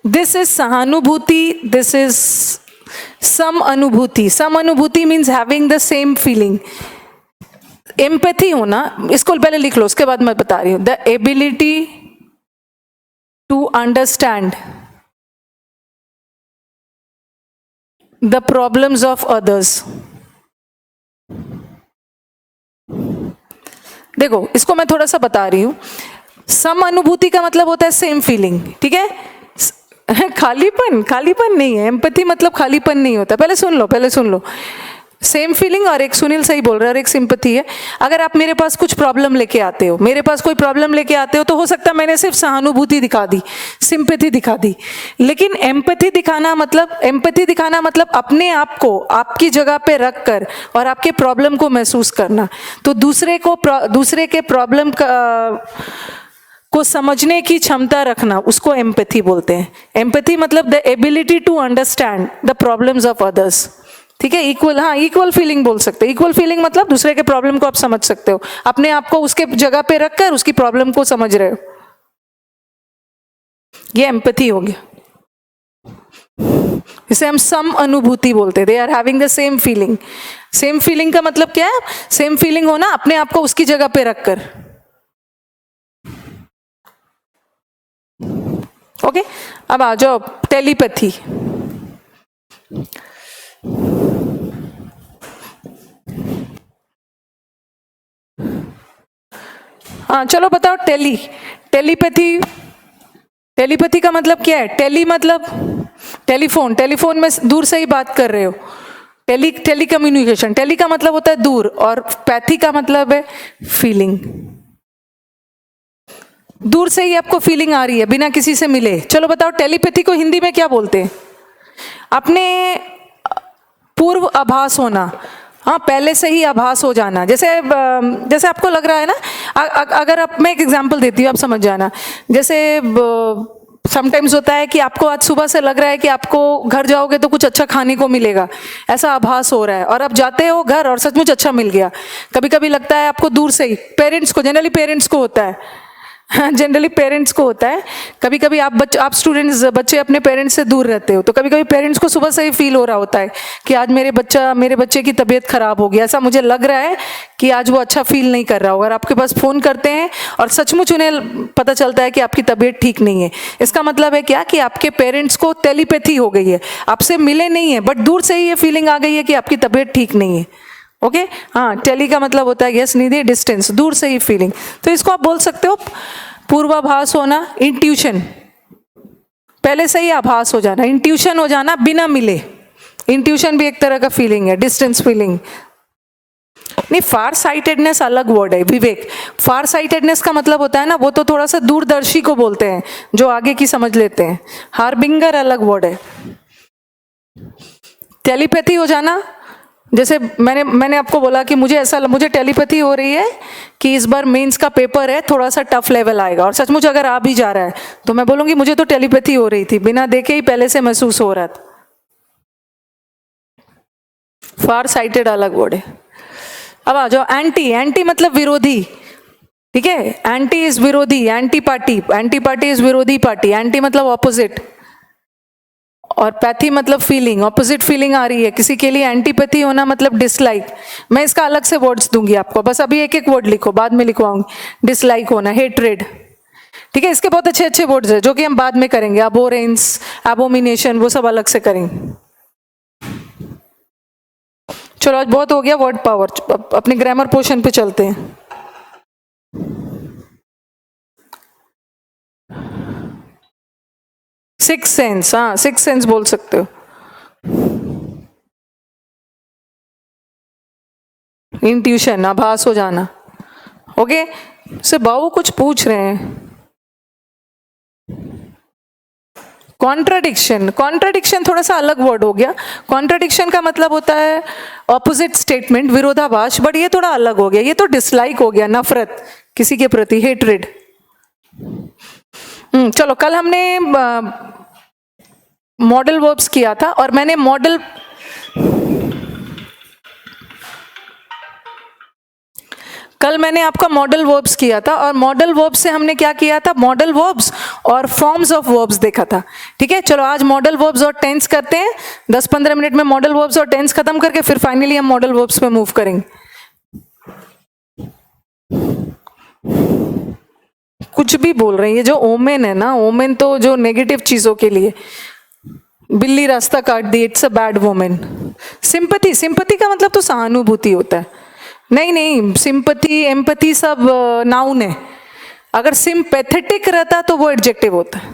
[SPEAKER 1] दिस इज सहानुभूति, दिस इज सम अनुभूति। सम अनुभूति means having the same feeling. Empathy होना, इसको पहले लिख लो, उसके बाद मैं बता रही हूं। The ability to understand the problems of others. देखो इसको मैं थोड़ा सा बता रही हूं। सम अनुभूति का मतलब होता है सेम फीलिंग, ठीक है। खालीपन, खालीपन नहीं है। एम्पैथी मतलब खालीपन नहीं होता। पहले सुन लो, पहले सुन लो। सेम फीलिंग, और एक सुनील सही बोल रहा है, और एक सिंपैथी है। अगर आप मेरे पास कुछ प्रॉब्लम लेके आते हो, मेरे पास कोई प्रॉब्लम लेके आते हो, तो हो सकता है मैंने सिर्फ सहानुभूति दिखा दी, सिंपैथी दिखा दी। लेकिन एम्पैथी दिखाना मतलब, एम्पैथी दिखाना मतलब अपने आप को आपकी जगह पे रख कर और आपके प्रॉब्लम को महसूस करना। तो दूसरे के प्रॉब्लम को समझने की क्षमता रखना, उसको एम्पैथी बोलते हैं। एम्पैथी मतलब the ability to understand the problems of others, ठीक है। इक्वल, हाँ इक्वल फीलिंग बोल सकते हैं। इक्वल फीलिंग मतलब दूसरे के प्रॉब्लम को आप समझ सकते हो, अपने आप को उसके जगह पे रखकर उसकी प्रॉब्लम को समझ रहे हो, ये एम्पैथी हो गया। इसे हम सम अनुभूति बोलते हैं। They are having the same feeling. Same feeling का मतलब क्या है? सेम फीलिंग होना, अपने आप को उसकी जगह पे रखकर। ओके, अब आ जाओ टेलीपैथी। हाँ चलो बताओ टेलीपैथी। टेलीपैथी का मतलब क्या है? टेली मतलब टेलीफोन, टेलीफोन में दूर से ही बात कर रहे हो। Tele communication. टेली का मतलब होता है दूर, और पैथी का मतलब है फीलिंग। दूर से ही आपको फीलिंग आ रही है बिना किसी से मिले। चलो बताओ टेलीपैथी को हिंदी में क्या बोलते हैं? अपने पूर्व आभास होना, हाँ, पहले से ही आभास हो जाना, जैसे जैसे आपको लग रहा है ना, अगर आप, मैं एक एग्जांपल देती हूँ, आप समझ जाना। जैसे समटाइम्स होता है कि आपको आज सुबह से लग रहा है कि आपको घर जाओगे तो कुछ अच्छा खाने को मिलेगा, ऐसा आभास हो रहा है, और आप जाते हो घर और सचमुच अच्छा मिल गया। कभी कभी लगता है आपको दूर से ही, पेरेंट्स को, जनरली पेरेंट्स को होता है, जनरली पेरेंट्स को होता है। कभी कभी आप स्टूडेंट्स, बच्चे अपने पेरेंट्स से दूर रहते हो, तो कभी कभी पेरेंट्स को सुबह से ही फील हो रहा होता है कि आज मेरे बच्चे की तबीयत खराब हो गई, ऐसा मुझे लग रहा है कि आज वो अच्छा फील नहीं कर रहा होगा, और आपके पास फोन करते हैं और सचमुच उन्हें पता चलता है कि आपकी तबीयत ठीक नहीं है। इसका मतलब है क्या, कि आपके पेरेंट्स को टेलीपैथी हो गई है, आपसे मिले नहीं है बट दूर से ही ये फीलिंग आ गई है कि आपकी तबीयत ठीक नहीं है। ओके, हाँ, टेली का मतलब होता है यस निधि, डिस्टेंस, दूर से ही फीलिंग। तो इसको आप बोल सकते हो पूर्वाभास होना, इंट्यूशन, पहले से ही आभास हो जाना, इंट्यूशन हो जाना बिना मिले। इंट्यूशन भी एक तरह का फीलिंग है, डिस्टेंस फीलिंग नहीं। फार साइटेडनेस अलग वर्ड है विवेक। फार साइटेडनेस का मतलब होता है ना, वो तो थोड़ा सा दूरदर्शी को बोलते हैं, जो आगे की समझ लेते हैं। हार्बिंगर अलग वर्ड है। टेलीपैथी हो जाना, जैसे मैंने आपको बोला कि मुझे टेलीपैथी हो रही है कि इस बार मेंस का पेपर है, थोड़ा सा टफ लेवल आएगा, और सचमुच अगर आ भी जा रहा है तो मैं बोलूंगी मुझे तो टेलीपैथी हो रही थी, बिना देखे ही पहले से महसूस हो रहा था। फार साइटेड अलग वर्ड है। अब आ जाओ एंटी। एंटी मतलब विरोधी, ठीक है। एंटी इज विरोधी, एंटी पार्टी इज विरोधी पार्टी। एंटी मतलब ऑपोजिट, और पैथी मतलब फीलिंग, ऑपोजिट फीलिंग आ रही है किसी के लिए। एंटीपैथी होना मतलब डिसलाइक। मैं इसका अलग से वर्ड्स दूंगी आपको, बस अभी एक एक वर्ड लिखो, बाद में लिखवाऊंगी। डिसलाइक होना, हेट्रेड, ठीक है। इसके बहुत अच्छे अच्छे वर्ड्स है जो कि हम बाद में करेंगे। अबोरेंस, एबोमिनेशन, वो सब अलग से करेंगे। चलो आज बहुत हो गया वर्ड पावर, अपने ग्रामर पोर्शन पे चलते हैं। सिक्स सेंस, हाँ, सिक्स सेंस बोल सकते हो। इंट्यूशन, आभास हो जाना। ओके, से बाबू कुछ पूछ रहे हैं। कॉन्ट्राडिक्शन, कॉन्ट्राडिक्शन थोड़ा सा अलग वर्ड हो गया। कॉन्ट्राडिक्शन का मतलब होता है ऑपोजिट स्टेटमेंट, विरोधाभास, बट ये थोड़ा अलग हो गया, ये तो डिसलाइक हो गया, नफरत किसी के प्रति, हेट्रेड। चलो, कल हमने मॉडल वर्ब्स किया था, और मैंने कल मैंने आपका मॉडल वर्ब्स किया था, और मॉडल वर्ब्स से हमने क्या किया था, मॉडल वर्ब्स और फॉर्म्स ऑफ वर्ब्स देखा था, ठीक है। चलो आज मॉडल वर्ब्स और टेंस करते हैं, 10-15 मिनट में मॉडल वर्ब्स और टेंस खत्म करके फिर फाइनली हम मॉडल वर्ब्स पे मूव करेंगे। कुछ भी बोल रहे हैं, ये जो ओमेन है ना, ओमेन तो जो नेगेटिव चीजों के लिए, बिल्ली रास्ता काट दी, it's a bad omen. Sympathy, sympathy का मतलब तो सहानुभूति होता है। नहीं, सिंपैथी, एम्पैथी सब नाउन है। अगर सिंपैथेटिक रहता तो वो एडजेक्टिव होता है।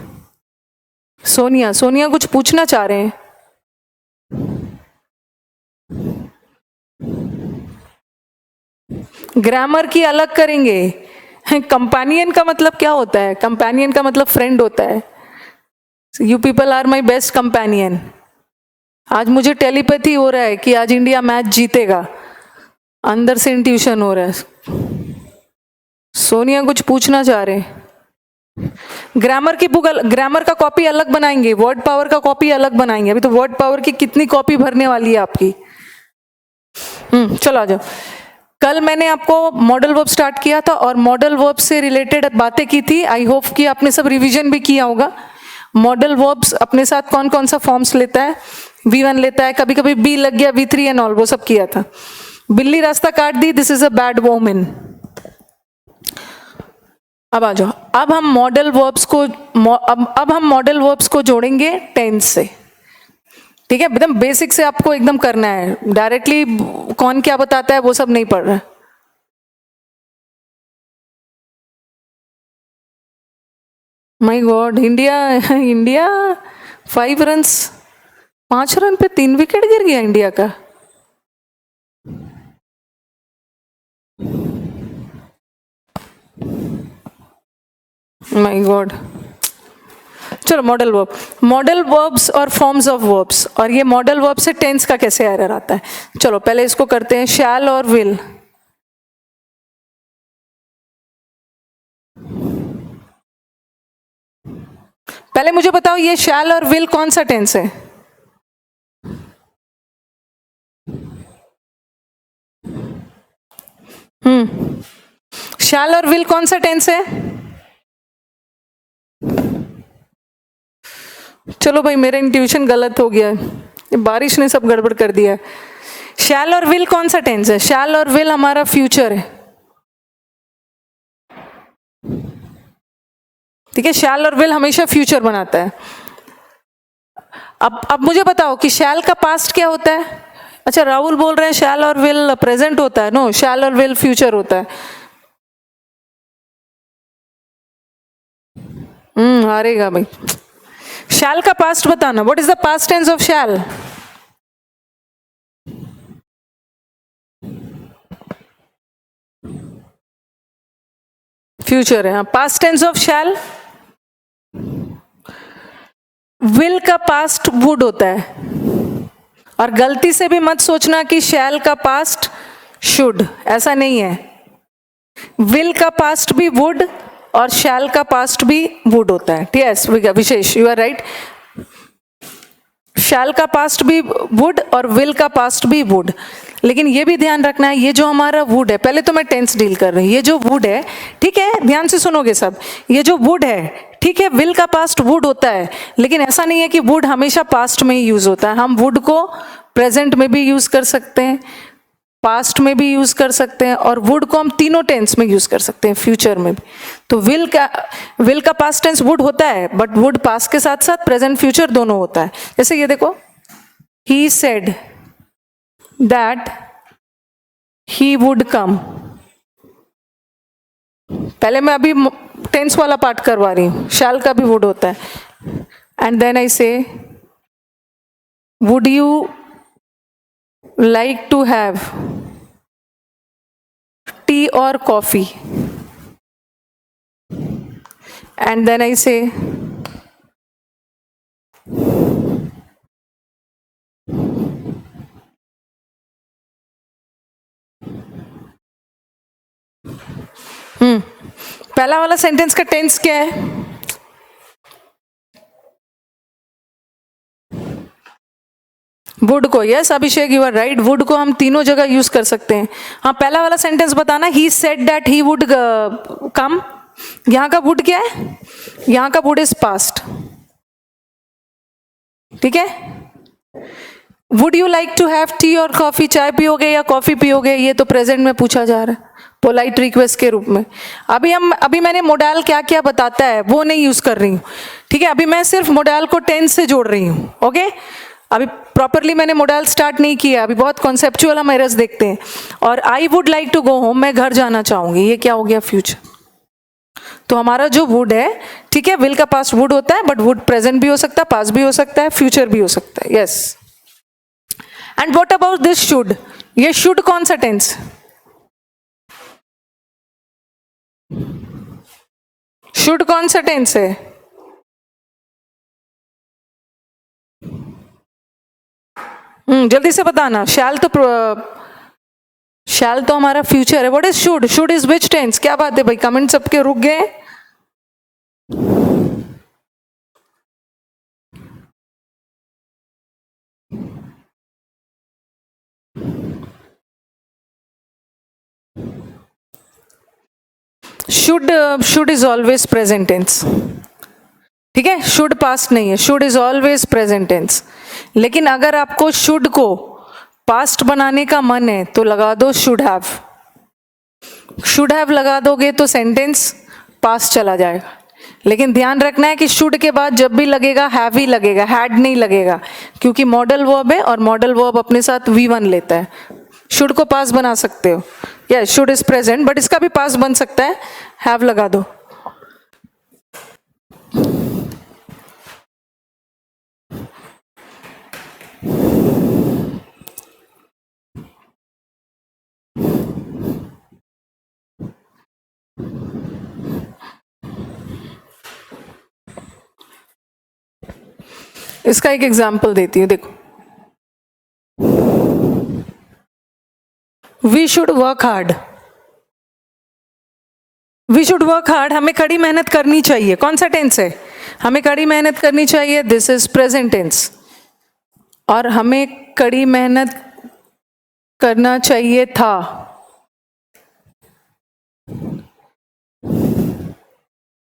[SPEAKER 1] सोनिया कुछ पूछना चाह रहे हैं। ग्रामर की अलग करेंगे। कंपेनियन का मतलब क्या होता है? कंपेनियन का मतलब फ्रेंड होता है। You people are my best companion. आज मुझे टेलीपैथी हो रहा है कि आज इंडिया मैच जीतेगा, अंदर से इंट्यूशन हो रहा है। सोनिया कुछ पूछना चाह रहे हैं। ग्रामर की बुक, ग्रामर का कॉपी अलग बनाएंगे, वर्ड पावर का कॉपी अलग बनाएंगे। अभी तो वर्ड पावर की कितनी कॉपी भरने वाली है आपकी। चलो आ जाओ। कल मैंने आपको मॉडल वर्ब स्टार्ट किया था और मॉडल वर्ब से रिलेटेड बातें की थी। आई होप कि आपने सब रिवीजन भी किया होगा। मॉडल वर्ब्स अपने साथ कौन कौन सा फॉर्म्स लेता है? V1 लेता है, कभी कभी बी लग गया, V3 एंड ऑल, वो सब किया था। बिल्ली रास्ता काट दी, this is a bad omen. अब आ जाओ, अब हम मॉडल वर्ब्स को जोड़ेंगे टेंस से, ठीक है। एकदम बेसिक से आपको एकदम करना है, डायरेक्टली कौन क्या बताता है वो सब नहीं पढ़ रहा है। My God, India 5 runs, 5 run पे 3 विकेट गिर गया इंडिया का। माय गॉड, चलो मॉडल वर्ब्स और फॉर्म्स ऑफ वर्ब्स, और ये मॉडल वर्ब से टेंस का कैसे एरर आता है। चलो पहले इसको करते हैं, शैल और विल। पहले मुझे बताओ ये शैल और विल कौन सा टेंस है? शैल और विल कौन सा टेंस है? चलो भाई मेरा इंट्यूशन गलत हो गया है, ये बारिश ने सब गड़बड़ कर दिया है। शैल और विल कौन सा टेंस है? शैल और विल हमारा फ्यूचर है, ठीक है। शैल और विल हमेशा फ्यूचर बनाता है। अब मुझे बताओ कि शैल का पास्ट क्या होता है? अच्छा राहुल बोल रहे हैं शैल और विल प्रेजेंट होता है। नो, शैल और विल फ्यूचर होता है। हारेगा भाई। शैल का पास्ट बताना। What is the past tense of shall? Future है। हाँ, past tense of shall. Will का पास्ट वुड होता है, और गलती से भी मत सोचना कि शैल का पास्ट शुड, ऐसा नहीं है। विल का पास्ट भी वुड और शैल का पास्ट भी वुड होता है। Yes Vishesh, you are right. Shall का पास्ट भी वुड और विल का पास्ट भी वुड। लेकिन ये भी ध्यान रखना है, ये जो हमारा वुड है, पहले तो मैं टेंस डील कर रही हूँ, ये जो वुड है, ठीक है, ध्यान से सुनोगे सब। ये जो वुड है, ठीक है, विल का पास्ट वुड होता है, लेकिन ऐसा नहीं है कि वुड हमेशा पास्ट में ही यूज होता है। हम वुड को प्रेजेंट में भी यूज कर सकते हैं, पास्ट में भी यूज कर सकते हैं, और वुड को हम तीनों टेंस में यूज कर सकते हैं, फ्यूचर में भी। तो विल का पास्ट टेंस वुड होता है, बट वुड पास्ट के साथ साथ प्रेजेंट फ्यूचर दोनों होता है। जैसे ये देखो, he said that he would come. पहले मैं अभी टेंस वाला पार्ट करवा रही हूं, शैल का भी वुड होता है। And then I say would you like to have tea और coffee, and then I say पहला वाला सेंटेंस का टेंस क्या है? वुड को। Yes Abhishek, you are right, would को हम तीनों जगह यूज कर सकते हैं। हाँ, पहला वाला सेंटेंस बताना, he said that he would come. यहां का वुड क्या है? यहां का वुड इज पास्ट, ठीक है। Would you like to have tea और कॉफी, चाय पियोगे या कॉफी पियोगे, ये तो प्रेजेंट में पूछा जा रहा है, पोलाइट रिक्वेस्ट के रूप में। अभी मैंने मोडाल क्या क्या बताता है वो नहीं यूज कर रही हूँ, ठीक है। अभी मैं सिर्फ मोडाल को टेंस से जोड़ रही हूँ, ओके। अभी प्रॉपरली मैंने मोडाल स्टार्ट नहीं किया, अभी बहुत कॉन्सेप्चुअल हम एरर्स देखते हैं। और I would like to go home, मैं घर जाना चाहूंगी, ये क्या हो गया? फ्यूचर। तो हमारा जो वुड है, ठीक है, विल का पास्ट वुड होता है, बट वुड प्रेजेंट भी हो सकता है, पास्ट भी हो सकता है, फ्यूचर भी हो सकता है। Yes. And what about this should? ये शुड कौन सा टेंस? शुड कौन सा टेंस है? जल्दी से बताना। शैल तो हमारा फ्यूचर है। What is should? Should is which tense? क्या बात है भाई, कमेंट सबके रुक गए। Should is always present tense, ठीक है। शुड पास्ट नहीं है, should is always present tense. लेकिन अगर आपको शुड को पास्ट बनाने का मन है तो लगा दो शुड हैव। शुड हैव लगा दोगे तो सेंटेंस पास्ट चला जाएगा। लेकिन ध्यान रखना है कि शुड के बाद जब भी लगेगा हैव ही लगेगा, हैड नहीं लगेगा, क्योंकि मॉडल वर्ब है और मॉडल वर्ब अपने साथ V1 लेता है। शुड को पास्ट बना सकते हो, yes should is present, but इसका भी पास्ट बन सकता है, हैव लगा दो। इसका एक एग्जाम्पल देती हूँ, देखो, we should work hard, we should work hard, हमें कड़ी मेहनत करनी चाहिए, कौन सा टेंस है, हमें कड़ी मेहनत करनी चाहिए, दिस इज प्रेजेंट टेंस, और हमें कड़ी मेहनत करना चाहिए था,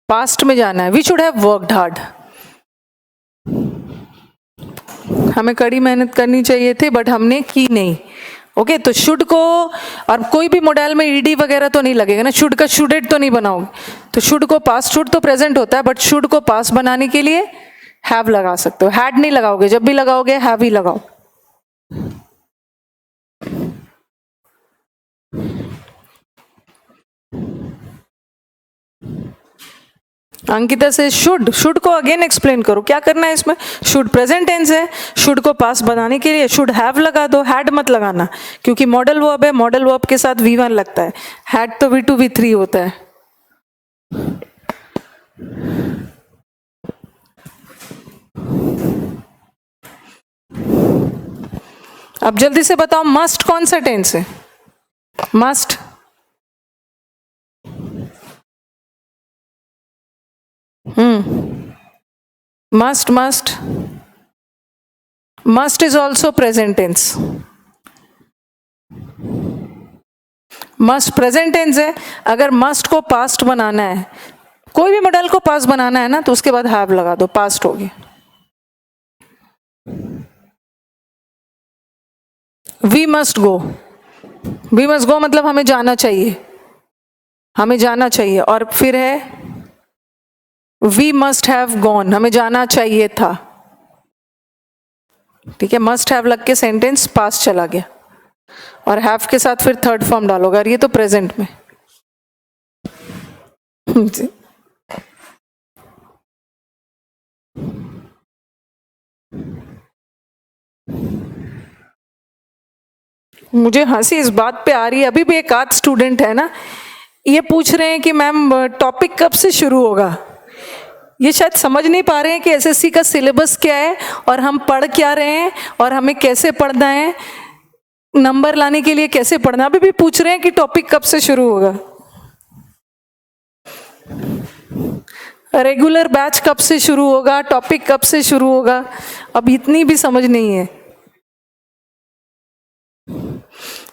[SPEAKER 1] पास्ट में जाना है, we should have worked hard, हमें कड़ी मेहनत करनी चाहिए थी बट हमने की नहीं। ओके, तो शुड को, और कोई भी मॉडल में ईडी वगैरह तो नहीं लगेगा ना, शुड का शुडेड तो नहीं बनाओगे, तो शुड को पास्ट, शुड तो प्रेजेंट होता है बट शुड को पास्ट बनाने के लिए हैव लगा सकते हो, हैड नहीं लगाओगे, जब भी लगाओगे हैव ही लगाओ। अंकिता से शुड, शुड को अगेन एक्सप्लेन करो, क्या करना है इसमें, शुड प्रेजेंट टेंस है, शुड को पास बनाने के लिए शुड हैव लगा दो, हैड मत लगाना, क्योंकि मॉडल वर्ब है, मॉडल वर्ब के साथ V1 लगता है, हैड तो V2 V3 होता है। अब जल्दी से बताओ, मस्ट कौन सा टेंस है, must, must, must is also present tense, must present tense है, अगर must को past बनाना है, कोई भी मॉडल को past बनाना है ना, तो उसके बाद have लगा दो, past होगी। we must go, we must go मतलब हमें जाना चाहिए, हमें जाना चाहिए, और फिर है we must have gone, हमें जाना चाहिए था, ठीक है, must have लग के सेंटेंस पास चला गया, और have के साथ फिर थर्ड फॉर्म डालोगे, और ये तो प्रेजेंट में। मुझे हंसी इस बात पे आ रही है, अभी भी एक आध स्टूडेंट है ना, ये पूछ रहे हैं कि मैम टॉपिक कब से शुरू होगा, ये शायद समझ नहीं पा रहे हैं कि एसएससी का सिलेबस क्या है और हम पढ़ क्या रहे हैं और हमें कैसे पढ़ना है, नंबर लाने के लिए कैसे पढ़ना, अभी भी पूछ रहे हैं कि टॉपिक कब से शुरू होगा, रेगुलर बैच कब से शुरू होगा, टॉपिक कब से शुरू होगा, अब इतनी भी समझ नहीं है,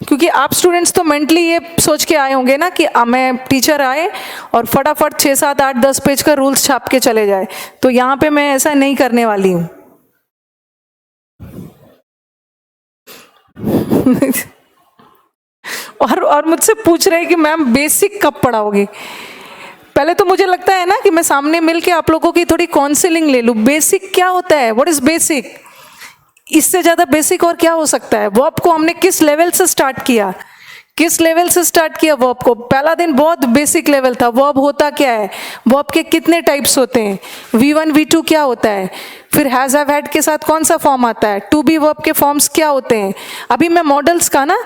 [SPEAKER 1] क्योंकि आप स्टूडेंट्स तो मेंटली ये सोच के आए होंगे ना कि मैं टीचर आए और फटाफट 6, 7, 8, 10 पेज का रूल्स छाप के चले जाए, तो यहाँ पे मैं ऐसा नहीं करने वाली हूँ। और मुझसे पूछ रहे हैं कि मैम बेसिक कब पढ़ाओगे, पहले तो मुझे लगता है ना कि मैं सामने मिलके आप लोगों की थोड़ी काउंसलिंग ले लूँ, बेसिक क्या होता है, व्हाट इज बेसिक, इससे ज्यादा बेसिक और क्या हो सकता है, वर्ब को हमने किस लेवल से स्टार्ट किया, किस लेवल से स्टार्ट किया वर्ब को, पहला दिन बहुत बेसिक लेवल था, वर्ब होता क्या है, वर्ब के कितने टाइप्स होते हैं, V1 V2 क्या होता है, फिर हैज हैव हैड के साथ कौन सा फॉर्म आता है, टू बी वर्ब के फॉर्म्स क्या होते हैं, अभी मैं मॉडल्स का ना,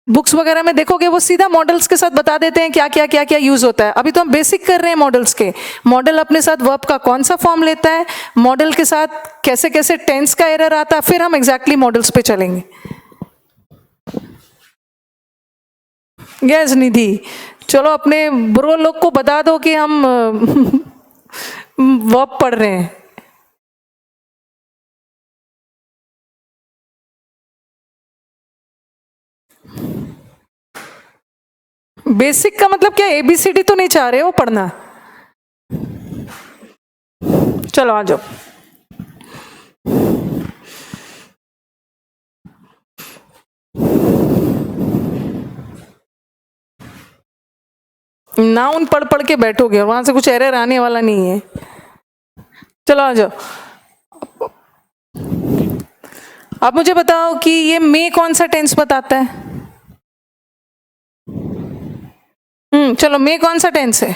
[SPEAKER 1] बुक्स वगैरह में देखोगे वो सीधा मॉडल्स के साथ बता देते हैं क्या क्या क्या क्या यूज होता है, अभी तो हम बेसिक कर रहे हैं मॉडल्स के, मॉडल अपने साथ वर्ब का कौन सा फॉर्म लेता है, मॉडल के साथ कैसे कैसे टेंस का एरर आता है, फिर हम एग्जैक्टली मॉडल्स पे चलेंगे। यस निधि, चलो अपने ब्रो लोग को बता दो कि हम वर्ब पढ़ रहे हैं। बेसिक का मतलब क्या, ABCD तो नहीं चाह रहे हो पढ़ना, चलो आ जाओ। नाउन पढ़ पढ़ के बैठोगे और वहां से कुछ एरर आने वाला नहीं है, चलो आ जाओ। अब मुझे बताओ कि ये मे कौन सा टेंस बताता है, चलो मे कौन सा टेंस है,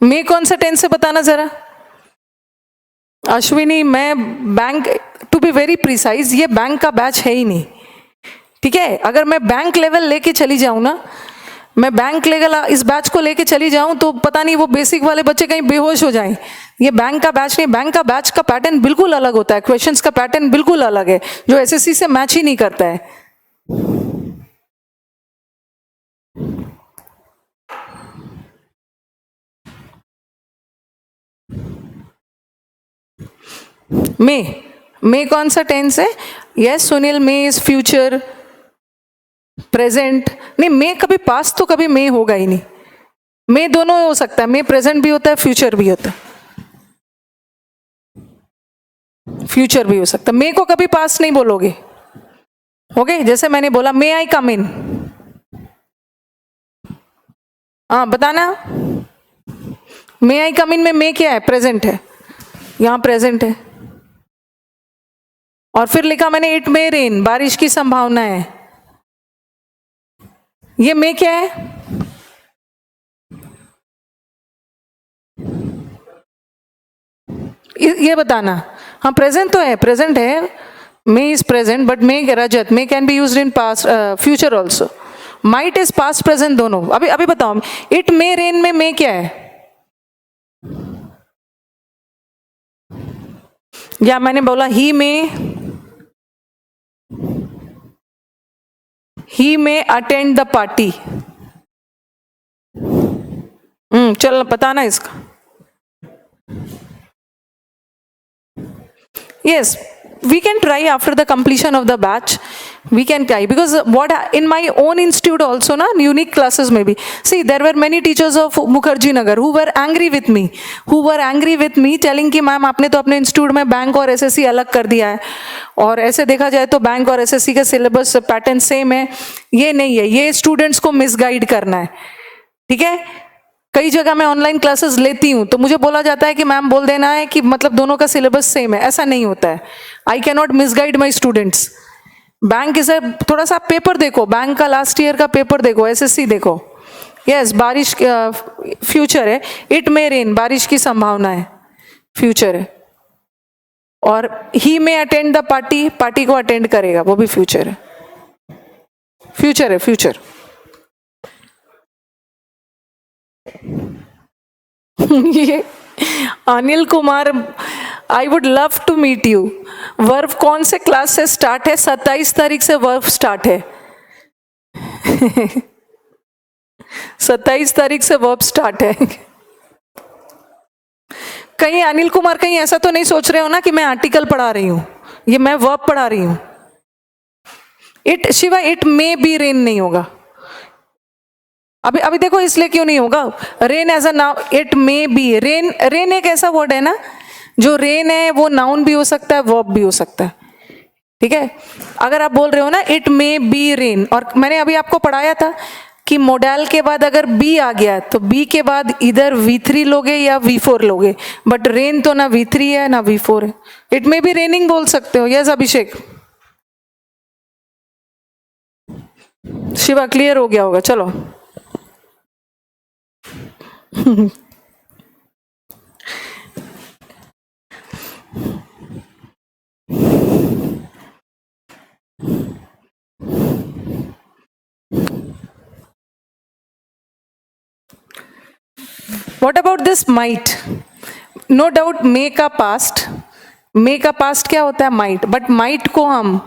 [SPEAKER 1] मे कौन सा टेंस है बताना जरा। अश्विनी, मैं bank, to be very precise, ये बैंक का बैच है ही नहीं, ठीक है। अगर मैं बैंक लेवल लेके चली जाऊँ ना, मैं बैंक लेवल इस बैच को लेके चली जाऊँ तो पता नहीं वो बेसिक वाले बच्चे कहीं बेहोश हो जाएं। ये बैंक का बैच नहीं, बैंक का बैच का पैटर्न बिल्कुल अलग होता है, क्वेश्चंस का पैटर्न बिल्कुल अलग है, जो एसएससी से मैच ही नहीं करता है। मे कौन सा टेंस है? Yes Sunil, may is future, present नहीं, मे कभी पास्ट तो कभी मे होगा ही नहीं। मे दोनों हो सकता है, मे प्रेजेंट भी होता है, फ्यूचर भी होता है, फ्यूचर भी हो सकता है। मे को कभी पास्ट नहीं बोलोगे, ओके। जैसे मैंने बोला मे आई कम इन, हाँ बताना, मे आई कम इन में मे क्या है? प्रेजेंट है, यहां प्रेजेंट है। और फिर लिखा मैंने इट मे रेन, बारिश की संभावना है, ये मे क्या है? ये बताना, हाँ प्रेजेंट तो है, प्रेजेंट है, may is present, but may Rajat, may can be used in past future also, might is past present दोनों। अभी बताओ, इट मे रेन में मे क्या है? या मैंने बोला ही मे अटेंड द पार्टी। चल बताना इसका। Yes, we can try after the completion of the batch. We can try, because what in my own institute also na, unique classes maybe. See, there were many teachers of Mukherjee Nagar who were angry with me, telling कि ma'am आपने तो अपने institute में bank और SSC अलग कर दिया है, और ऐसे देखा जाए तो बैंक और एसएससी का सिलेबस पैटर्न सेम है, ये नहीं है, ये स्टूडेंट्स को मिसगाइड करना है, ठीक है। कई जगह मैं ऑनलाइन क्लासेस लेती हूँ तो मुझे बोला जाता है कि मैम बोल देना है कि मतलब दोनों का सिलेबस सेम है, ऐसा नहीं होता है। I can not misguide my students. Bank इसे थोड़ा सा पेपर देखो, बैंक का लास्ट ईयर का पेपर देखो, एसएससी देखो। यस, बारिश फ्यूचर है, इट मे रेन, बारिश की संभावना है, फ्यूचर है। और he may attend the party, party को अटेंड करेगा, वो भी फ्यूचर है, फ्यूचर है, फ्यूचर। ये Anil Kumar, I would love to meet you. Verb कौन से क्लास से स्टार्ट है? 27 तारीख से वर्ब स्टार्ट है। 27 तारीख से वर्ब स्टार्ट है। कहीं अनिल कुमार कहीं ऐसा तो नहीं सोच रहे हो ना कि मैं आर्टिकल पढ़ा रही हूं, ये मैं वर्ब पढ़ा रही हूं। It Shiva, it may be rain नहीं होगा। अभी देखो इसलिए क्यों नहीं होगा, rain as a noun, it may be rain, rain एक ऐसा वर्ड है ना, जो रेन है वो नाउन भी हो सकता है, वर्ब भी हो सकता है, ठीक है। अगर आप बोल रहे हो ना इट मे बी रेन, और मैंने अभी आपको पढ़ाया था कि मोडेल के बाद अगर बी आ गया तो बी के बाद इधर V3 लोगे या V4 लोगे, बट रेन तो ना V3 है ना V4 है, इट मे बी रेनिंग बोल सकते हो। यस अभिषेक, शिवा क्लियर हो गया होगा, चलो। What about this might? No doubt may का पास्ट क्या होता है? might, बट might को हम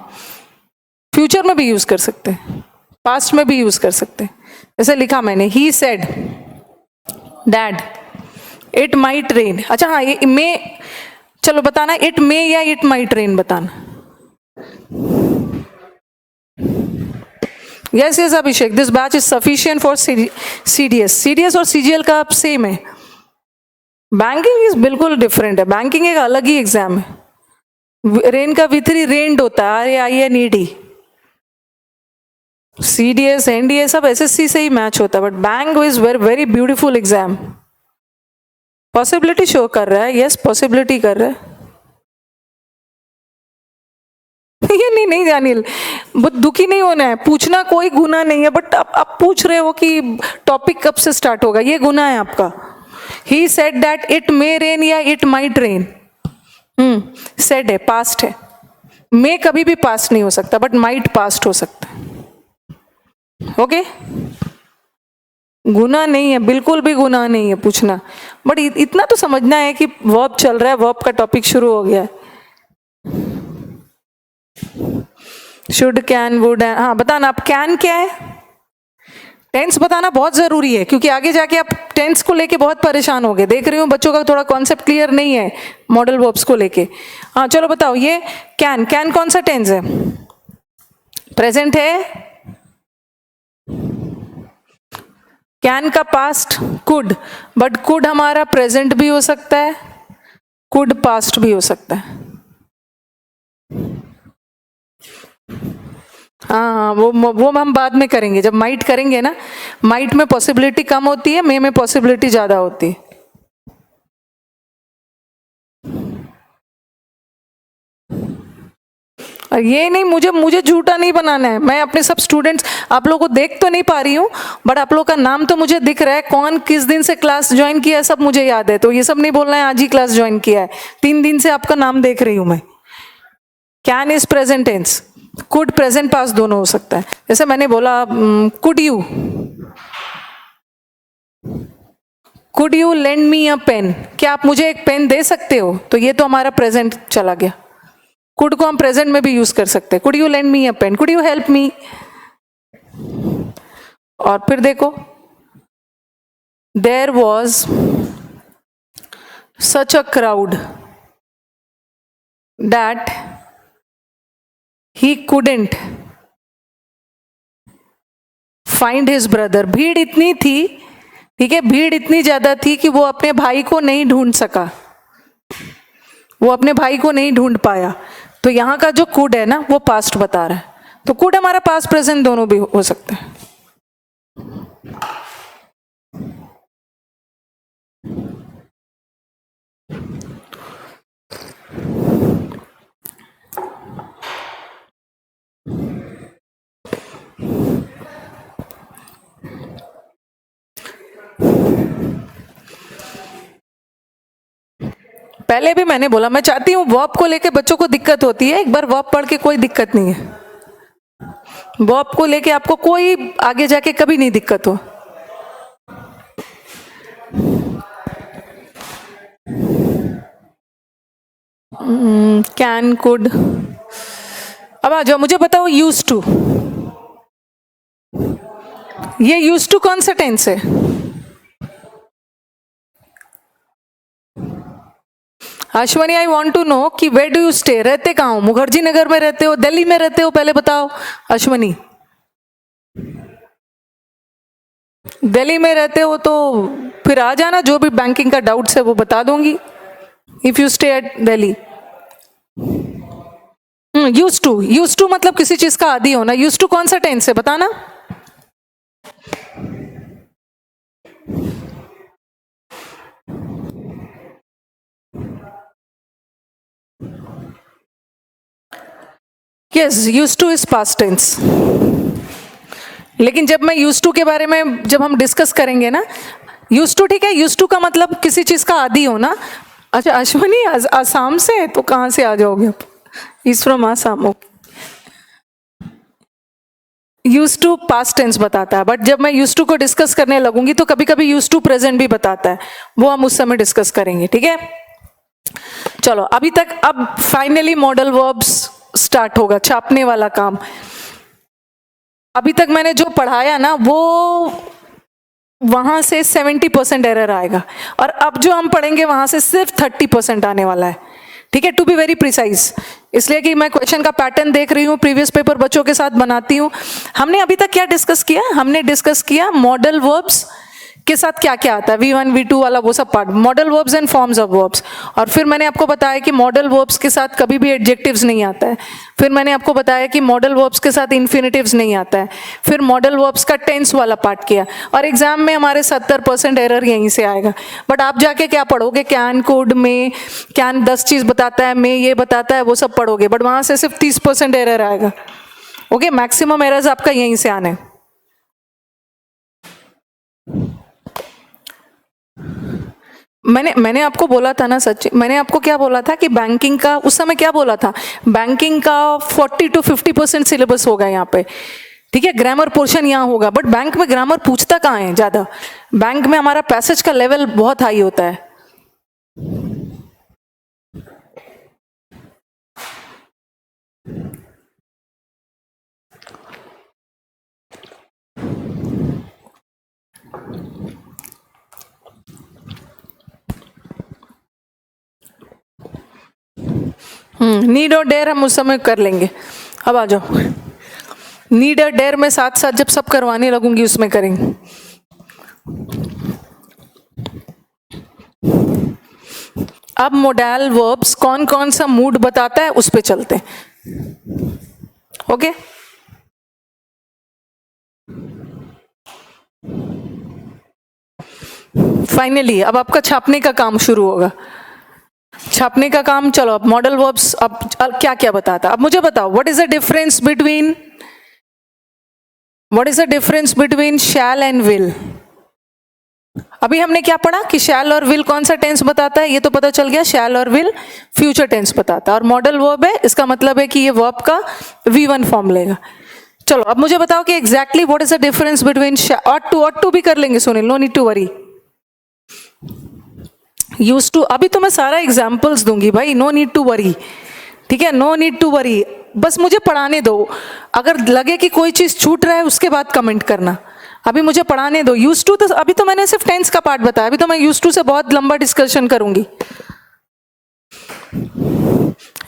[SPEAKER 1] फ्यूचर में भी यूज कर सकते हैं, पास्ट में भी यूज कर सकते हैं। जैसे लिखा मैंने, he said dad it might rain. अच्छा हाँ, ये मे, चलो बताना इट मे या इट माइट रेन बताना। Yes yes Abhishek, this batch is sufficient for CDS और सीजीएल का अब सेम है। बैंकिंग इज बिल्कुल डिफरेंट है, बैंकिंग एक अलग ही एग्जाम है। रेन का V3 रेंड होता है, RAINED। सीडीएस एनडीए सब एसएससी से ही मैच होता है, but bank is very beautiful exam. Possibility show कर रहा है, यस पॉसिबिलिटी कर रहा है। ये नहीं अनिल, दुखी नहीं होना है, पूछना कोई गुनाह नहीं है, बट आप पूछ रहे हो कि टॉपिक कब से स्टार्ट होगा, ये गुनाह है आपका। He said that it may rain या इट माइट रेन, सेड है, पास्ट है। मे कभी भी पास्ट नहीं हो सकता, बट माइट पास्ट हो सकता है. ओके, गुनाह नहीं है, बिल्कुल भी गुनाह नहीं है पूछना, बट इतना तो समझना है कि वर्ब चल रहा है, वर्ब का टॉपिक शुरू हो गया है. शुड, कैन, वुड, हाँ बताना आप कैन क्या है. टेंस बताना बहुत जरूरी है, क्योंकि आगे जाके आप टेंस को लेके बहुत परेशान हो गए. देख रही हूँ बच्चों का थोड़ा कॉन्सेप्ट क्लियर नहीं है मॉडल वर्ब्स को लेके. हाँ चलो बताओ, ये कैन, कैन कौन सा टेंस है? प्रेजेंट है. कैन का पास्ट कुड, बट कुड हमारा प्रेजेंट भी हो सकता है, कुड पास्ट भी हो सकता है. हाँ वो हम बाद में करेंगे, जब माइट करेंगे ना. माइट में पॉसिबिलिटी कम होती है, मे में पॉसिबिलिटी ज्यादा होती है. और ये नहीं, मुझे झूठा नहीं बनाना है. मैं अपने सब स्टूडेंट्स, आप लोगों को देख तो नहीं पा रही हूँ, बट आप लोग का नाम तो मुझे दिख रहा है, कौन किस दिन से क्लास ज्वाइन किया है सब मुझे याद है. तो ये सब नहीं बोलना है आज ही क्लास ज्वाइन किया है. 3 दिन से आपका नाम देख रही हूँ मैं. Can is present tense, could present past दोनों हो सकता है. जैसे मैंने बोला could you lend me a pen, क्या आप मुझे एक पेन दे सकते हो? तो ये तो हमारा प्रेजेंट चला गया. कुड को हम प्रेजेंट में भी यूज कर सकते हैं. Could you lend me a pen, could you help me. और फिर देखो, there was such a crowd that he couldn't find his brother. भीड़ इतनी थी, ठीक है, भीड़ इतनी ज्यादा थी कि वो अपने भाई को नहीं ढूंढ सका, वो अपने भाई को नहीं ढूंढ पाया. तो यहां का जो कुड है ना, वो पास्ट बता रहा है. तो कुड हमारा पास्ट प्रेजेंट दोनों भी हो सकता है. पहले भी मैंने बोला, मैं चाहती हूँ वर्ब को लेके बच्चों को दिक्कत होती है, एक बार वर्ब पढ़ के कोई दिक्कत नहीं है. वर्ब को लेके आपको कोई आगे जाके कभी नहीं दिक्कत हो. Can, could. अब आ जाओ, मुझे बताओ यूज टू. ये यूज टू कौन सा टेंस है? Ashwani, I want to know कि वेयर डू यू स्टे, रहते कहाँ हो? मुखर्जी नगर में रहते हो, दिल्ली में रहते हो? पहले बताओ अश्वनी. दिल्ली में रहते हो तो फिर आ जाना, जो भी बैंकिंग का डाउट्स है वो बता दूंगी. If you stay at Delhi. Use to मतलब किसी चीज का आदी होना. यूज टू कौन सा टेंस है बताना. Yes, use to is past tense. लेकिन जब मैं यूज टू के बारे में जब हम डिस्कस करेंगे ना, यूज टू, ठीक है, यूज टू का मतलब किसी चीज का आदी होना. अच्छा अश्वनी आसाम से, तो कहाँ से आ जाओगे आप? Is from Assam. Use to past tense बताता है, बट जब मैं यूज टू को डिस्कस करने लगूंगी तो कभी कभी यूज टू प्रेजेंट भी बताता है, वो हम उस समय डिस्कस करेंगे. ठीक है, चलो अभी तक, अब फाइनली मॉडल वर्ब्स स्टार्ट होगा, छापने वाला काम. अभी तक मैंने जो पढ़ाया ना, वो वहां से 70% एरर आएगा, और अब जो हम पढ़ेंगे वहां से सिर्फ 30% आने वाला है. ठीक है, टू बी वेरी प्रिसाइज, इसलिए कि मैं क्वेश्चन का पैटर्न देख रही हूँ, प्रीवियस पेपर बच्चों के साथ बनाती हूँ. हमने अभी तक क्या डिस्कस किया? हमने डिस्कस किया मॉडल वर्ब्स के साथ क्या क्या आता है, V1 V2 वाला वो सब part, modal verbs and forms of verbs. और फिर मैंने आपको बताया कि मॉडल वर्ब्स के साथ कभी भी एडजेक्टिव्स नहीं आता है. फिर मैंने आपको बताया कि मॉडल वर्ब्स के साथ इन्फिनेटिव्स नहीं आता है. फिर मॉडल वर्ब्स का टेंस वाला पार्ट किया, और एग्जाम में हमारे 70% एरर यहीं से आएगा. बट आप जाके क्या पढ़ोगे? कैन, कुड, में, कैन 10 चीज बताता है, में ये बताता है, वो सब पढ़ोगे, बट वहां से सिर्फ 30% एरर आएगा. ओके, मैक्सिमम एरर्स आपका यहीं से आने. मैंने आपको बोला था ना सच, मैंने आपको क्या बोला था कि बैंकिंग का उस समय क्या बोला था, बैंकिंग का 40 to 50% सिलेबस होगा यहाँ पे, ठीक है, ग्रामर पोर्शन यहाँ होगा, बट बैंक में ग्रामर पूछता कहाँ है ज्यादा, बैंक में हमारा पैसेज का लेवल बहुत हाई होता है। नीड और डेयर हम उस समय कर लेंगे। अब आ जाओ, नीड और डेयर में साथ साथ जब सब करवाने लगूंगी उसमें करेंगे। अब मोडाल वर्ब्स कौन कौन सा मूड बताता है उस पे चलते हैं। ओके, फाइनली अब आपका छापने का काम शुरू होगा। छापने का काम, चलो अब मॉडल वर्ब्स अब क्या क्या बताता, अब मुझे बताओ what is the difference between shall and will. अभी हमने क्या पढ़ा कि शैल और विल कौन सा टेंस बताता है, ये तो पता चल गया, शैल और विल फ्यूचर टेंस बताता है, और मॉडल वर्ब है, इसका मतलब है कि ये वर्ब का V1 फॉर्म लेगा। चलो अब मुझे बताओ कि exactly what is the difference between, ought to भी कर लेंगे Sunil, no need to worry. Use to, अभी तो मैं सारा एग्जाम्पल्स दूंगी भाई, नो नीड टू वरी, ठीक है, नो नीड टू वरी, बस मुझे पढ़ाने दो, अगर लगे कि कोई चीज छूट रहा है उसके बाद कमेंट करना, अभी मुझे पढ़ाने दो। यूज टू तो अभी तो मैंने सिर्फ टेंस का पार्ट बताया, अभी तो मैं यूज टू से बहुत लंबा डिस्कशन करूंगी।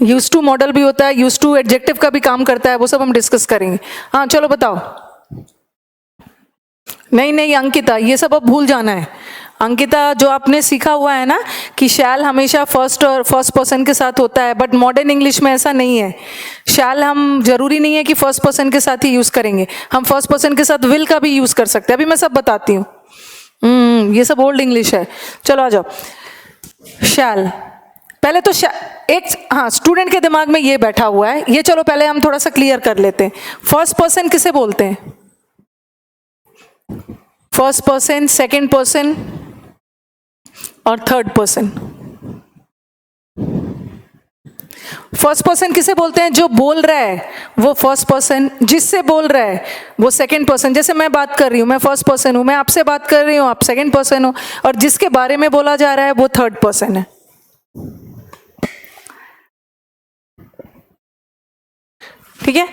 [SPEAKER 1] यूज टू मॉडल भी होता है, यूज टू एडजेक्टिव का भी काम करता है, वो सब हम डिस्कस करेंगे। हाँ चलो बताओ। नहीं अंकिता, ये सब अब भूल जाना है। अंकिता, जो आपने सीखा हुआ है ना कि शैल हमेशा फर्स्ट पर्सन के साथ होता है, बट मॉडर्न इंग्लिश में ऐसा नहीं है। शैल हम जरूरी नहीं है कि फर्स्ट पर्सन के साथ ही यूज करेंगे, हम फर्स्ट पर्सन के साथ विल का भी यूज कर सकते हैं, अभी मैं सब बताती हूँ। ये सब ओल्ड इंग्लिश है। चलो आ जाओ, शैल पहले तो एक, हाँ स्टूडेंट के दिमाग में ये बैठा हुआ है, ये चलो पहले हम थोड़ा सा क्लियर कर लेते हैं। फर्स्ट पर्सन किसे बोलते हैं? फर्स्ट पर्सन, सेकेंड पर्सन और थर्ड पर्सन। फर्स्ट पर्सन किसे बोलते हैं? जो बोल रहा है वो फर्स्ट पर्सन, जिससे बोल रहा है वो सेकंड पर्सन। जैसे मैं बात कर रही हूँ, मैं फर्स्ट पर्सन हूँ, मैं आपसे बात कर रही हूँ, आप सेकंड पर्सन हो, और जिसके बारे में बोला जा रहा है वो थर्ड पर्सन है। ठीक है,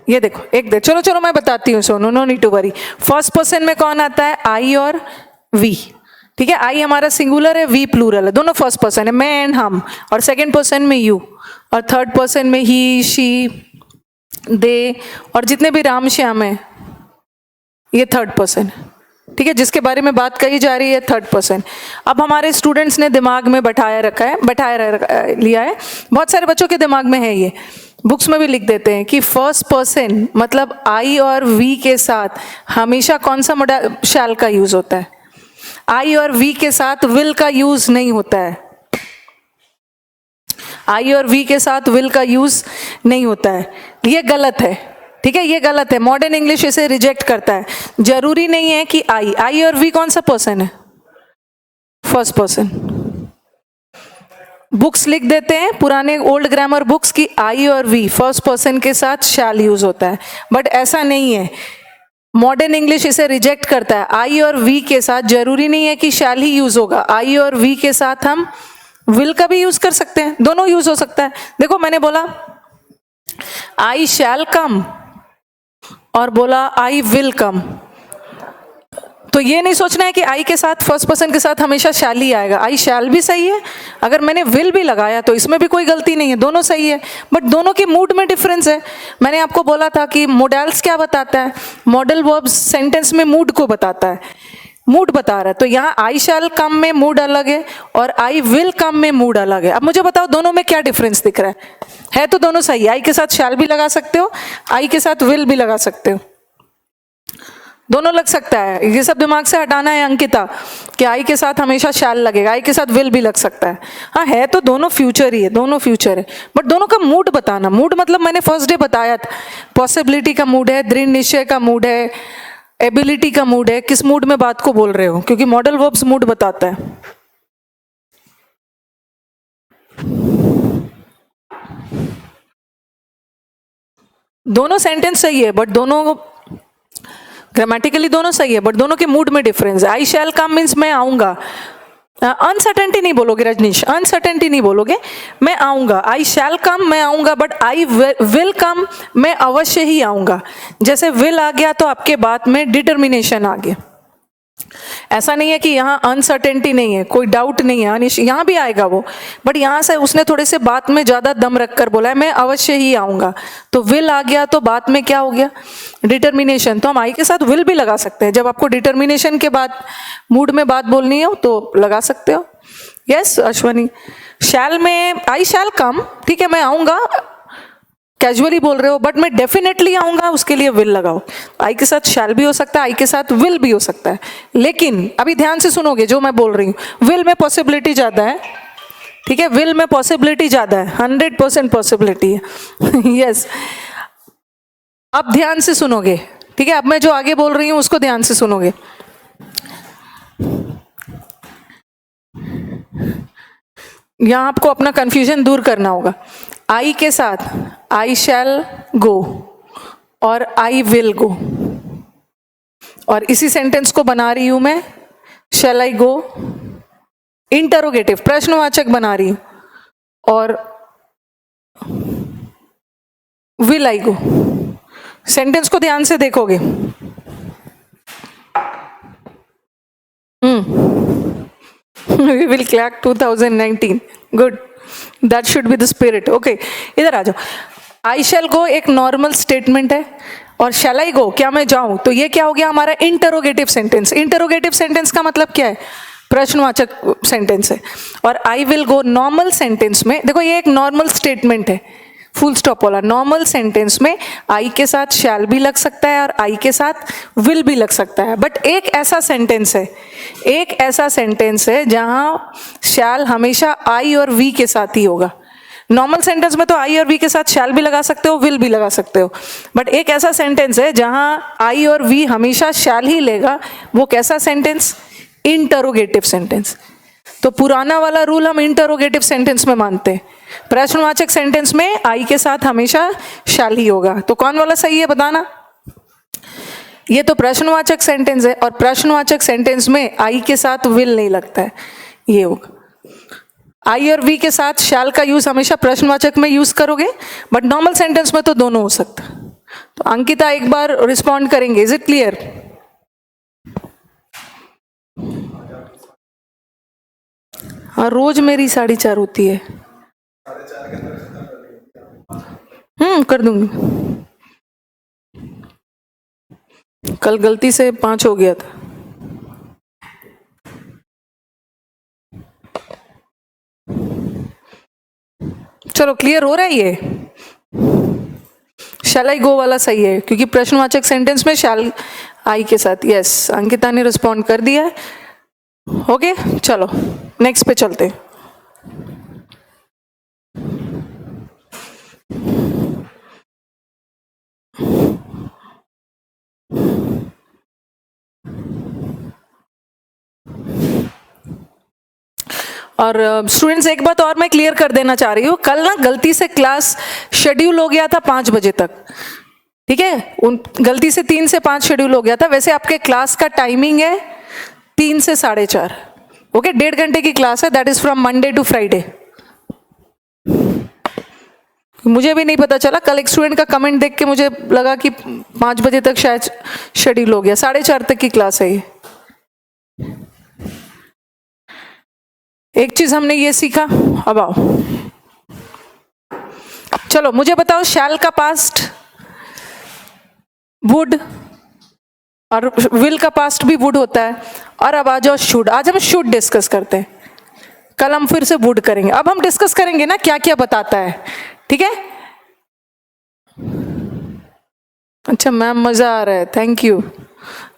[SPEAKER 1] ये देखो, चलो मैं बताती हूँ, सोनो, no need to worry. First person में कौन आता है? आई और वी। ठीक है, आई हमारा सिंगुलर है, वी प्लूरल है, दोनों फर्स्ट पर्सन है, मैं एंड हम, और सेकंड पर्सन में यू, और थर्ड पर्सन में ही, शी, दे, और जितने भी राम श्याम है ये थर्ड पर्सन। ठीक है, जिसके बारे में बात कही जा रही है थर्ड पर्सन। अब हमारे स्टूडेंट्स ने दिमाग में बैठाया लिया है, बहुत सारे बच्चों के दिमाग में है, ये बुक्स में भी लिख देते हैं कि फर्स्ट पर्सन मतलब आई और वी के साथ हमेशा कौन सा मॉडल शैल का यूज होता है? आई और वी के साथ विल का यूज नहीं होता है। आई और वी के साथ विल का यूज नहीं होता है, ये गलत है। ठीक है, ये गलत है, मॉडर्न इंग्लिश इसे रिजेक्ट करता है। जरूरी नहीं है कि आई और वी कौन सा पर्सन है? First person. बुक्स लिख देते हैं, पुराने ओल्ड ग्रामर बुक्स की आई और वी फर्स्ट पर्सन के साथ शैल यूज होता है, बट ऐसा नहीं है, मॉडर्न इंग्लिश इसे रिजेक्ट करता है। आई और वी के साथ जरूरी नहीं है कि शैल ही यूज होगा, आई और वी के साथ हम विल का भी यूज कर सकते हैं, दोनों यूज हो सकता है। देखो मैंने बोला आई शैल कम और बोला आई विल कम, तो ये नहीं सोचना है कि आई के साथ फर्स्ट पर्सन के साथ हमेशा शैल ही आएगा। आई शैल भी सही है, अगर मैंने विल भी लगाया तो इसमें भी कोई गलती नहीं है, दोनों सही है, बट दोनों के मूड में डिफरेंस है। मैंने आपको बोला था कि मोडल्स क्या बताता है? मॉडल वर्ब सेंटेंस में मूड को बताता है, मूड बता रहा है। तो यहाँ आई शैल कम में मूड अलग है और आई विल कम में मूड अलग है। अब मुझे बताओ दोनों में क्या डिफरेंस दिख रहा है तो दोनों सही है। आई के साथ शैल भी लगा सकते हो, आई के साथ विल भी लगा सकते हो, दोनों लग सकता है। ये सब दिमाग से हटाना है अंकिता कि आई के साथ हमेशा शैल लगेगा, आई के साथ विल भी लग सकता है। हाँ है तो दोनों फ्यूचर ही है, दोनों फ्यूचर है, बट दोनों का मूड बताना। मूड मतलब मैंने फर्स्ट डे बताया था, पॉसिबिलिटी का मूड है, दृढ़ निश्चय का मूड है, एबिलिटी का मूड है, किस मूड में बात को बोल रहे हो, क्योंकि मॉडल वर्ब्स मूड बताता है। दोनों सेंटेंस सही है, बट दोनों ग्रामेटिकली दोनों सही है, बट दोनों के मूड में डिफरेंस है। आई शैल कम मीन्स मैं आऊंगा, अनसर्टेनिटी नहीं बोलोगे रजनीश, अनसर्टेनिटी नहीं बोलोगे, मैं आऊंगा। आई शैल कम मैं आऊंगा, बट आई विल कम मैं अवश्य ही आऊंगा। जैसे विल आ गया तो आपके बात में डिटर्मिनेशन आ गया। ऐसा नहीं है कि यहाँ अनसर्टेनिटी नहीं है, कोई डाउट नहीं है, अनिश यहाँ भी आएगा वो, बट यहाँ से उसने थोड़े से बात में ज्यादा दम रखकर बोला है मैं अवश्य ही आऊंगा, तो विल आ गया तो बात में क्या हो गया, डिटर्मिनेशन। तो हम आई के साथ विल भी लगा सकते हैं, जब आपको डिटर्मिनेशन के बाद मूड में बात बोलनी हो तो लगा सकते हो। यस अश्वनी, शैल में आई शैल कम, ठीक है मैं आऊंगा, कैजुअली बोल रहे हो, बट मैं डेफिनेटली आऊंगा, उसके लिए विल लगाओ। आई के साथ शैल भी हो सकता है, आई के साथ विल भी हो सकता है, लेकिन अभी ध्यान से सुनोगे जो मैं बोल रही हूँ। विल में पॉसिबिलिटी ज्यादा है, ठीक है, विल में पॉसिबिलिटी ज्यादा है, 100% पॉसिबिलिटी है। यस अब ध्यान से सुनोगे, ठीक है, अब मैं जो आगे बोल रही हूँ उसको ध्यान से सुनोगे। यहां आपको अपना कंफ्यूजन दूर करना होगा। आई के साथ आई शैल गो और आई विल गो, और इसी सेंटेंस को बना रही हूं मैं, शैल आई गो, इंटरोगेटिव प्रश्नवाचक बना रही हूं, और विल आई गो। सेंटेंस को ध्यान से देखोगे, we will crack 2019, good, that should be the spirit, okay। इधर आ जाओ। I shall go एक नॉर्मल स्टेटमेंट है, और shall I go क्या मैं जाऊं, तो ये क्या हो गया हमारा इंटरोगेटिव सेंटेंस। इंटरोगेटिव सेंटेंस का मतलब क्या है, प्रश्नवाचक सेंटेंस है। और I will go normal sentence में, देखो ये एक नॉर्मल स्टेटमेंट है, फुल स्टॉप वाला। नॉर्मल सेंटेंस में आई के साथ शैल भी लग सकता है और आई के साथ विल भी लग सकता है, बट एक ऐसा सेंटेंस है, एक ऐसा सेंटेंस है जहां शैल हमेशा आई और वी के साथ ही होगा। नॉर्मल सेंटेंस में तो आई और वी के साथ शैल भी लगा सकते हो, विल भी लगा सकते हो, बट एक ऐसा सेंटेंस है जहां आई और वी हमेशा शैल ही लेगा। वो कैसा सेंटेंस, इंटरोगेटिव सेंटेंस। तो पुराना वाला रूल हम इंटरोगेटिव सेंटेंस में मानते हैं, प्रश्नवाचक सेंटेंस में आई के साथ हमेशा शैल ही होगा। तो कौन वाला सही है बताना। ये तो प्रश्नवाचक सेंटेंस है, और प्रश्नवाचक सेंटेंस में आई के साथ विल नहीं लगता है, ये होगा। आई और वी के साथ शैल का यूज हमेशा प्रश्नवाचक में यूज करोगे, बट नॉर्मल सेंटेंस में तो दोनों हो सकता है। तो अंकिता एक बार रिस्पॉन्ड करेंगे, इज इट क्लियर। हाँ रोज मेरी 4:30 होती है, कर दूंगी। कल गलती से 5 हो गया था। चलो क्लियर हो रहा है ये। शैल आई गो वाला सही है, क्योंकि प्रश्नवाचक सेंटेंस में शैल आई के साथ। यस अंकिता ने रिस्पॉन्ड कर दिया है, ओके चलो नेक्स्ट पे चलते हैं। और स्टूडेंट्स एक बात और मैं क्लियर कर देना चाह रही हूँ, कल ना गलती से क्लास शेड्यूल हो गया था 5 बजे तक, ठीक है, उन गलती से 3 से 5 शेड्यूल हो गया था। वैसे आपके क्लास का टाइमिंग है 3 से 4:30, ओके, 1.5 घंटे की क्लास है, that is from Monday to Friday. मुझे भी नहीं पता चला, कल एक स्टूडेंट का कमेंट देख के मुझे लगा कि 5 बजे तक शायद शेड्यूल हो गया, 4:30 तक की क्लास है ये। एक चीज हमने ये सीखा, अब आओ चलो मुझे बताओ, शैल का पास्ट वुड और विल का पास्ट भी वुड होता है। और अब आ जाओ शुड, आज हम शुड डिस्कस करते हैं, कल हम फिर से वुड करेंगे। अब हम डिस्कस करेंगे ना क्या क्या बताता है, ठीक है। अच्छा मैम मजा आ रहा है, थैंक यू।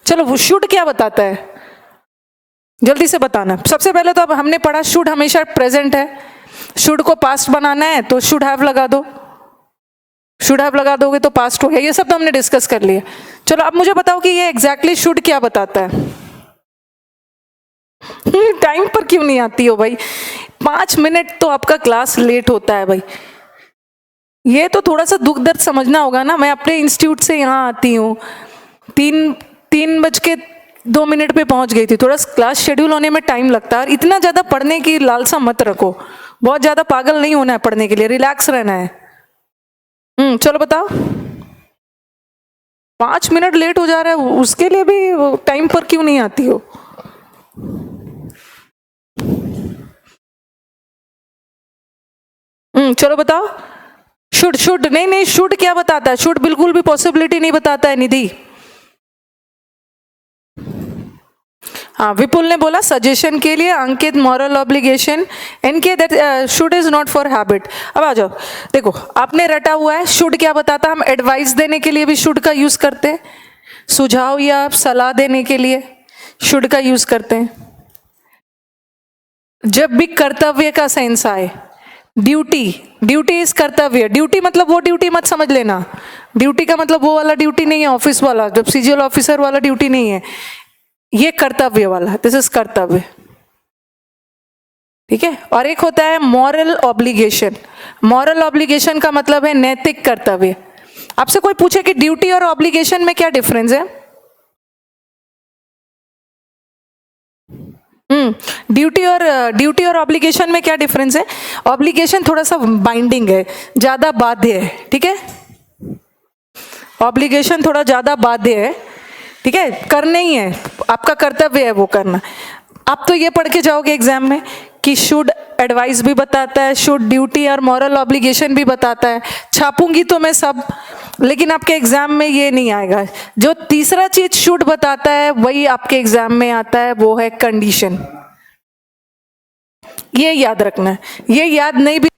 [SPEAKER 1] चलो वो शुड क्या बताता है जल्दी से बताना। सबसे पहले तो अब हमने पढ़ा शुड हमेशा प्रेजेंट है, शुड को पास्ट बनाना है तो शुड हैव लगा दो, शुड हैव लगा दोगे तो पास्ट हो गया, ये सब तो हमने डिस्कस कर लिया। चलो अब मुझे बताओ कि ये एग्जैक्टली शुड क्या बताता है। टाइम पर क्यों नहीं आती हो भाई, 5 मिनट तो आपका क्लास लेट होता है भाई। ये तो थोड़ा सा दुख दर्द समझना होगा ना। मैं अपने इंस्टीट्यूट से यहाँ आती हूँ, 3:02 पे पहुंच गई थी। थोड़ा क्लास शेड्यूल होने में टाइम लगता है। और इतना ज़्यादा पढ़ने की लालसा मत रखो, बहुत ज़्यादा पागल नहीं होना है पढ़ने के लिए, रिलैक्स रहना है। चलो बताओ, 5 मिनट लेट हो जा रहा है, उसके लिए भी टाइम पर क्यों नहीं आती हो। चलो बताओ, शुड नहीं, शुड क्या बताता है? शुड बिल्कुल भी पॉसिबिलिटी नहीं बताता है निधि। हाँ, विपुल ने बोला सजेशन के लिए, अंकित मॉरल ऑब्लिगेशन, इनके that should is not for habit. अब आ जाओ, देखो आपने रटा हुआ है शुड क्या बताता है। हम एडवाइस देने के लिए भी शुड का यूज करते हैं, सुझाव या सलाह देने के लिए शुड का यूज करते हैं। जब भी कर्तव्य का सेंस आए, ड्यूटी इज कर्तव्य। ड्यूटी मतलब वो ड्यूटी मत समझ लेना, ड्यूटी का मतलब वो वाला ड्यूटी नहीं है ऑफिस वाला, जब सीजीएल ऑफिसर वाला ड्यूटी नहीं है, ये कर्तव्य वाला, दिस इज कर्तव्य, ठीक है। और एक होता है मॉरल ऑब्लिगेशन। मॉरल ऑब्लिगेशन का मतलब है नैतिक कर्तव्य। आपसे कोई पूछे कि ड्यूटी और ऑब्लिगेशन में क्या डिफरेंस है, ड्यूटी और ऑब्लिगेशन में क्या डिफरेंस है। ऑब्लिगेशन थोड़ा सा बाइंडिंग है, ज्यादा बाध्य है, ठीक है। ऑब्लिगेशन थोड़ा ज्यादा बाध्य है, ठीक है, करना ही है, आपका कर्तव्य है वो करना। आप तो ये पढ़ के जाओगे एग्जाम में कि शुड एडवाइस भी बताता है, शुड ड्यूटी और मॉरल ऑब्लिगेशन भी बताता है। छापूंगी तो मैं सब, लेकिन आपके एग्जाम में ये नहीं आएगा। जो तीसरा चीज शुड बताता है वही आपके एग्जाम में आता है, वो है कंडीशन। ये याद रखना है, ये याद नहीं भी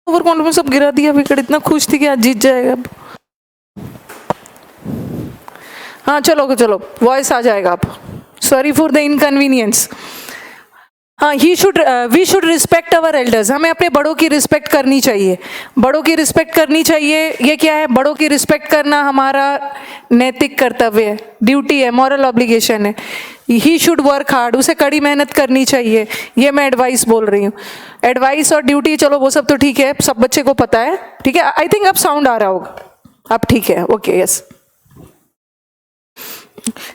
[SPEAKER 1] ओवर कॉन्फिडेंस सब गिरा दिया विकेट, इतना खुश थी कि आज जीत जाएगा अब। हाँ चलो चलो, वॉइस आ जाएगा आप। Sorry for the inconvenience. हाँ, we should respect our elders. हमें अपने बड़ों की रिस्पेक्ट करनी चाहिए, बड़ों की रिस्पेक्ट करनी चाहिए। ये क्या है, बड़ों की रिस्पेक्ट करना हमारा नैतिक कर्तव्य है, ड्यूटी है, मॉरल ऑब्लिगेशन है। ही शुड वर्क हार्ड, उसे कड़ी मेहनत करनी चाहिए। ये मैं एडवाइस बोल रही हूँ। एडवाइस और ड्यूटी चलो वो सब तो ठीक है, सब बच्चे को पता है, ठीक है। आई थिंक अब साउंड आ रहा होगा, अब ठीक है, ओके, यस।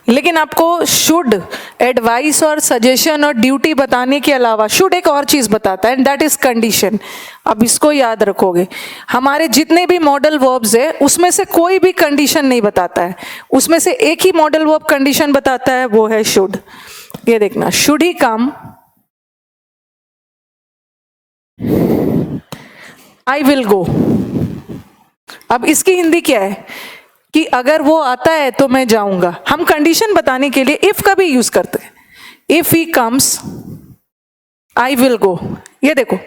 [SPEAKER 1] लेकिन आपको शुड, एडवाइस और सजेशन और ड्यूटी बताने के अलावा शुड एक और चीज बताता है, एंड दैट इज कंडीशन। अब इसको याद रखोगे, हमारे जितने भी मॉडल वर्ब्स है उसमें से कोई भी कंडीशन नहीं बताता है, उसमें से एक ही मॉडल वर्ब कंडीशन बताता है, वो है शुड। ये देखना, should he come, I will go. अब इसकी हिंदी क्या है कि अगर वो आता है तो मैं जाऊंगा। हम कंडीशन बताने के लिए इफ का भी यूज करते हैं if he comes I will go. ये देखो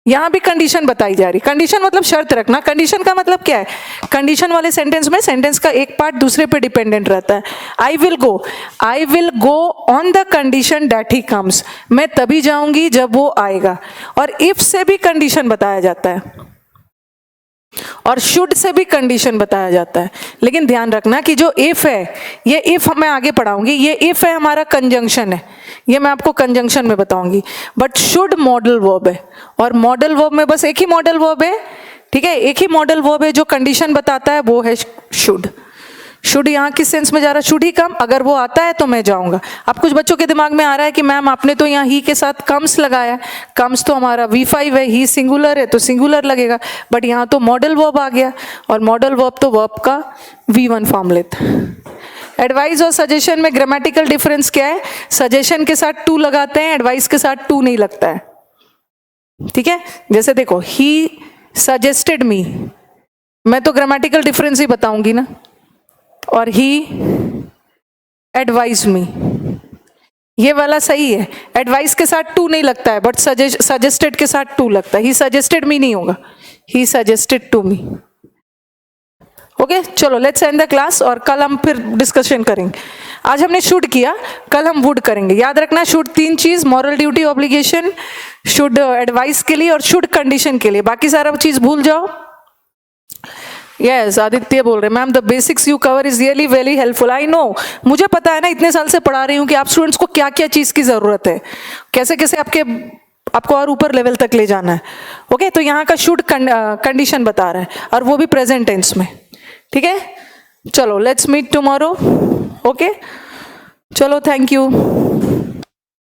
[SPEAKER 1] यहां भी कंडीशन बताई जा रही। कंडीशन मतलब शर्त रखना। कंडीशन का मतलब क्या है? कंडीशन वाले सेंटेंस में सेंटेंस का एक पार्ट दूसरे पे डिपेंडेंट रहता है। I will go on the condition that he comes, मैं तभी जाऊंगी जब वो आएगा। और इफ से भी कंडीशन बताया जाता है और शुड से भी कंडीशन बताया जाता है। लेकिन ध्यान रखना कि जो इफ है, ये इफ मैं आगे पढ़ाऊंगी, ये इफ है हमारा कंजंक्शन है, ये मैं आपको कंजंक्शन में बताऊंगी। बट शुड मॉडल वर्ब है, और मॉडल वर्ब में बस एक ही मॉडल वर्ब है, ठीक है, एक ही मॉडल वर्ब है जो कंडीशन बताता है, वो है शुड। शुड यहाँ किस सेंस में जा रहा है? शुड ही कम, अगर वो आता है तो मैं जाऊंगा। अब कुछ बच्चों के दिमाग में आ रहा है कि मैम आपने तो यहाँ ही के साथ कम्स लगाया, कम्स तो हमारा V5 है, ही सिंगुलर है तो सिंगुलर लगेगा, बट यहाँ तो मॉडल वर्ब आ गया, और मॉडल वर्ब तो वर्ब का V1 फॉर्म लेता है। एडवाइस और सजेशन में ग्रामेटिकल डिफरेंस क्या है? सजेशन के साथ टू लगाते हैं, एडवाइस के साथ टू नहीं लगता है, ठीक है। जैसे देखो, ही सजेस्टेड मी, मैं तो ग्रामेटिकल डिफरेंस ही बताऊंगी ना, और ही एडवाइज मी, ये वाला सही है, एडवाइस के साथ टू नहीं लगता है, बट सजेस्टेड के साथ टू लगता है। ही सजेस्टेड मी नहीं होगा, he suggested to me. Okay, चलो लेट्स एंड द क्लास, और कल हम फिर डिस्कशन करेंगे। आज हमने शुड किया, कल हम वुड करेंगे। याद रखना, शुड 3 चीज, moral duty obligation, should advice के लिए, और शुड कंडीशन के लिए। बाकी सारा चीज भूल जाओ। यस, आदित्य बोल रहे ma'am the basics you cover is really very helpful. I know, मुझे पता है ना, इतने साल से पढ़ा रही हूँ कि आप स्टूडेंट्स को क्या क्या चीज की जरूरत है, कैसे कैसे आपको और ऊपर लेवल तक ले जाना है। ओके, तो यहाँ का शुड कंडीशन बता रहा है, और वो भी प्रेजेंट टेंस में, ठीक है। चलो लेट्स मीट टुमारो। ओके, चलो, थैंक यू।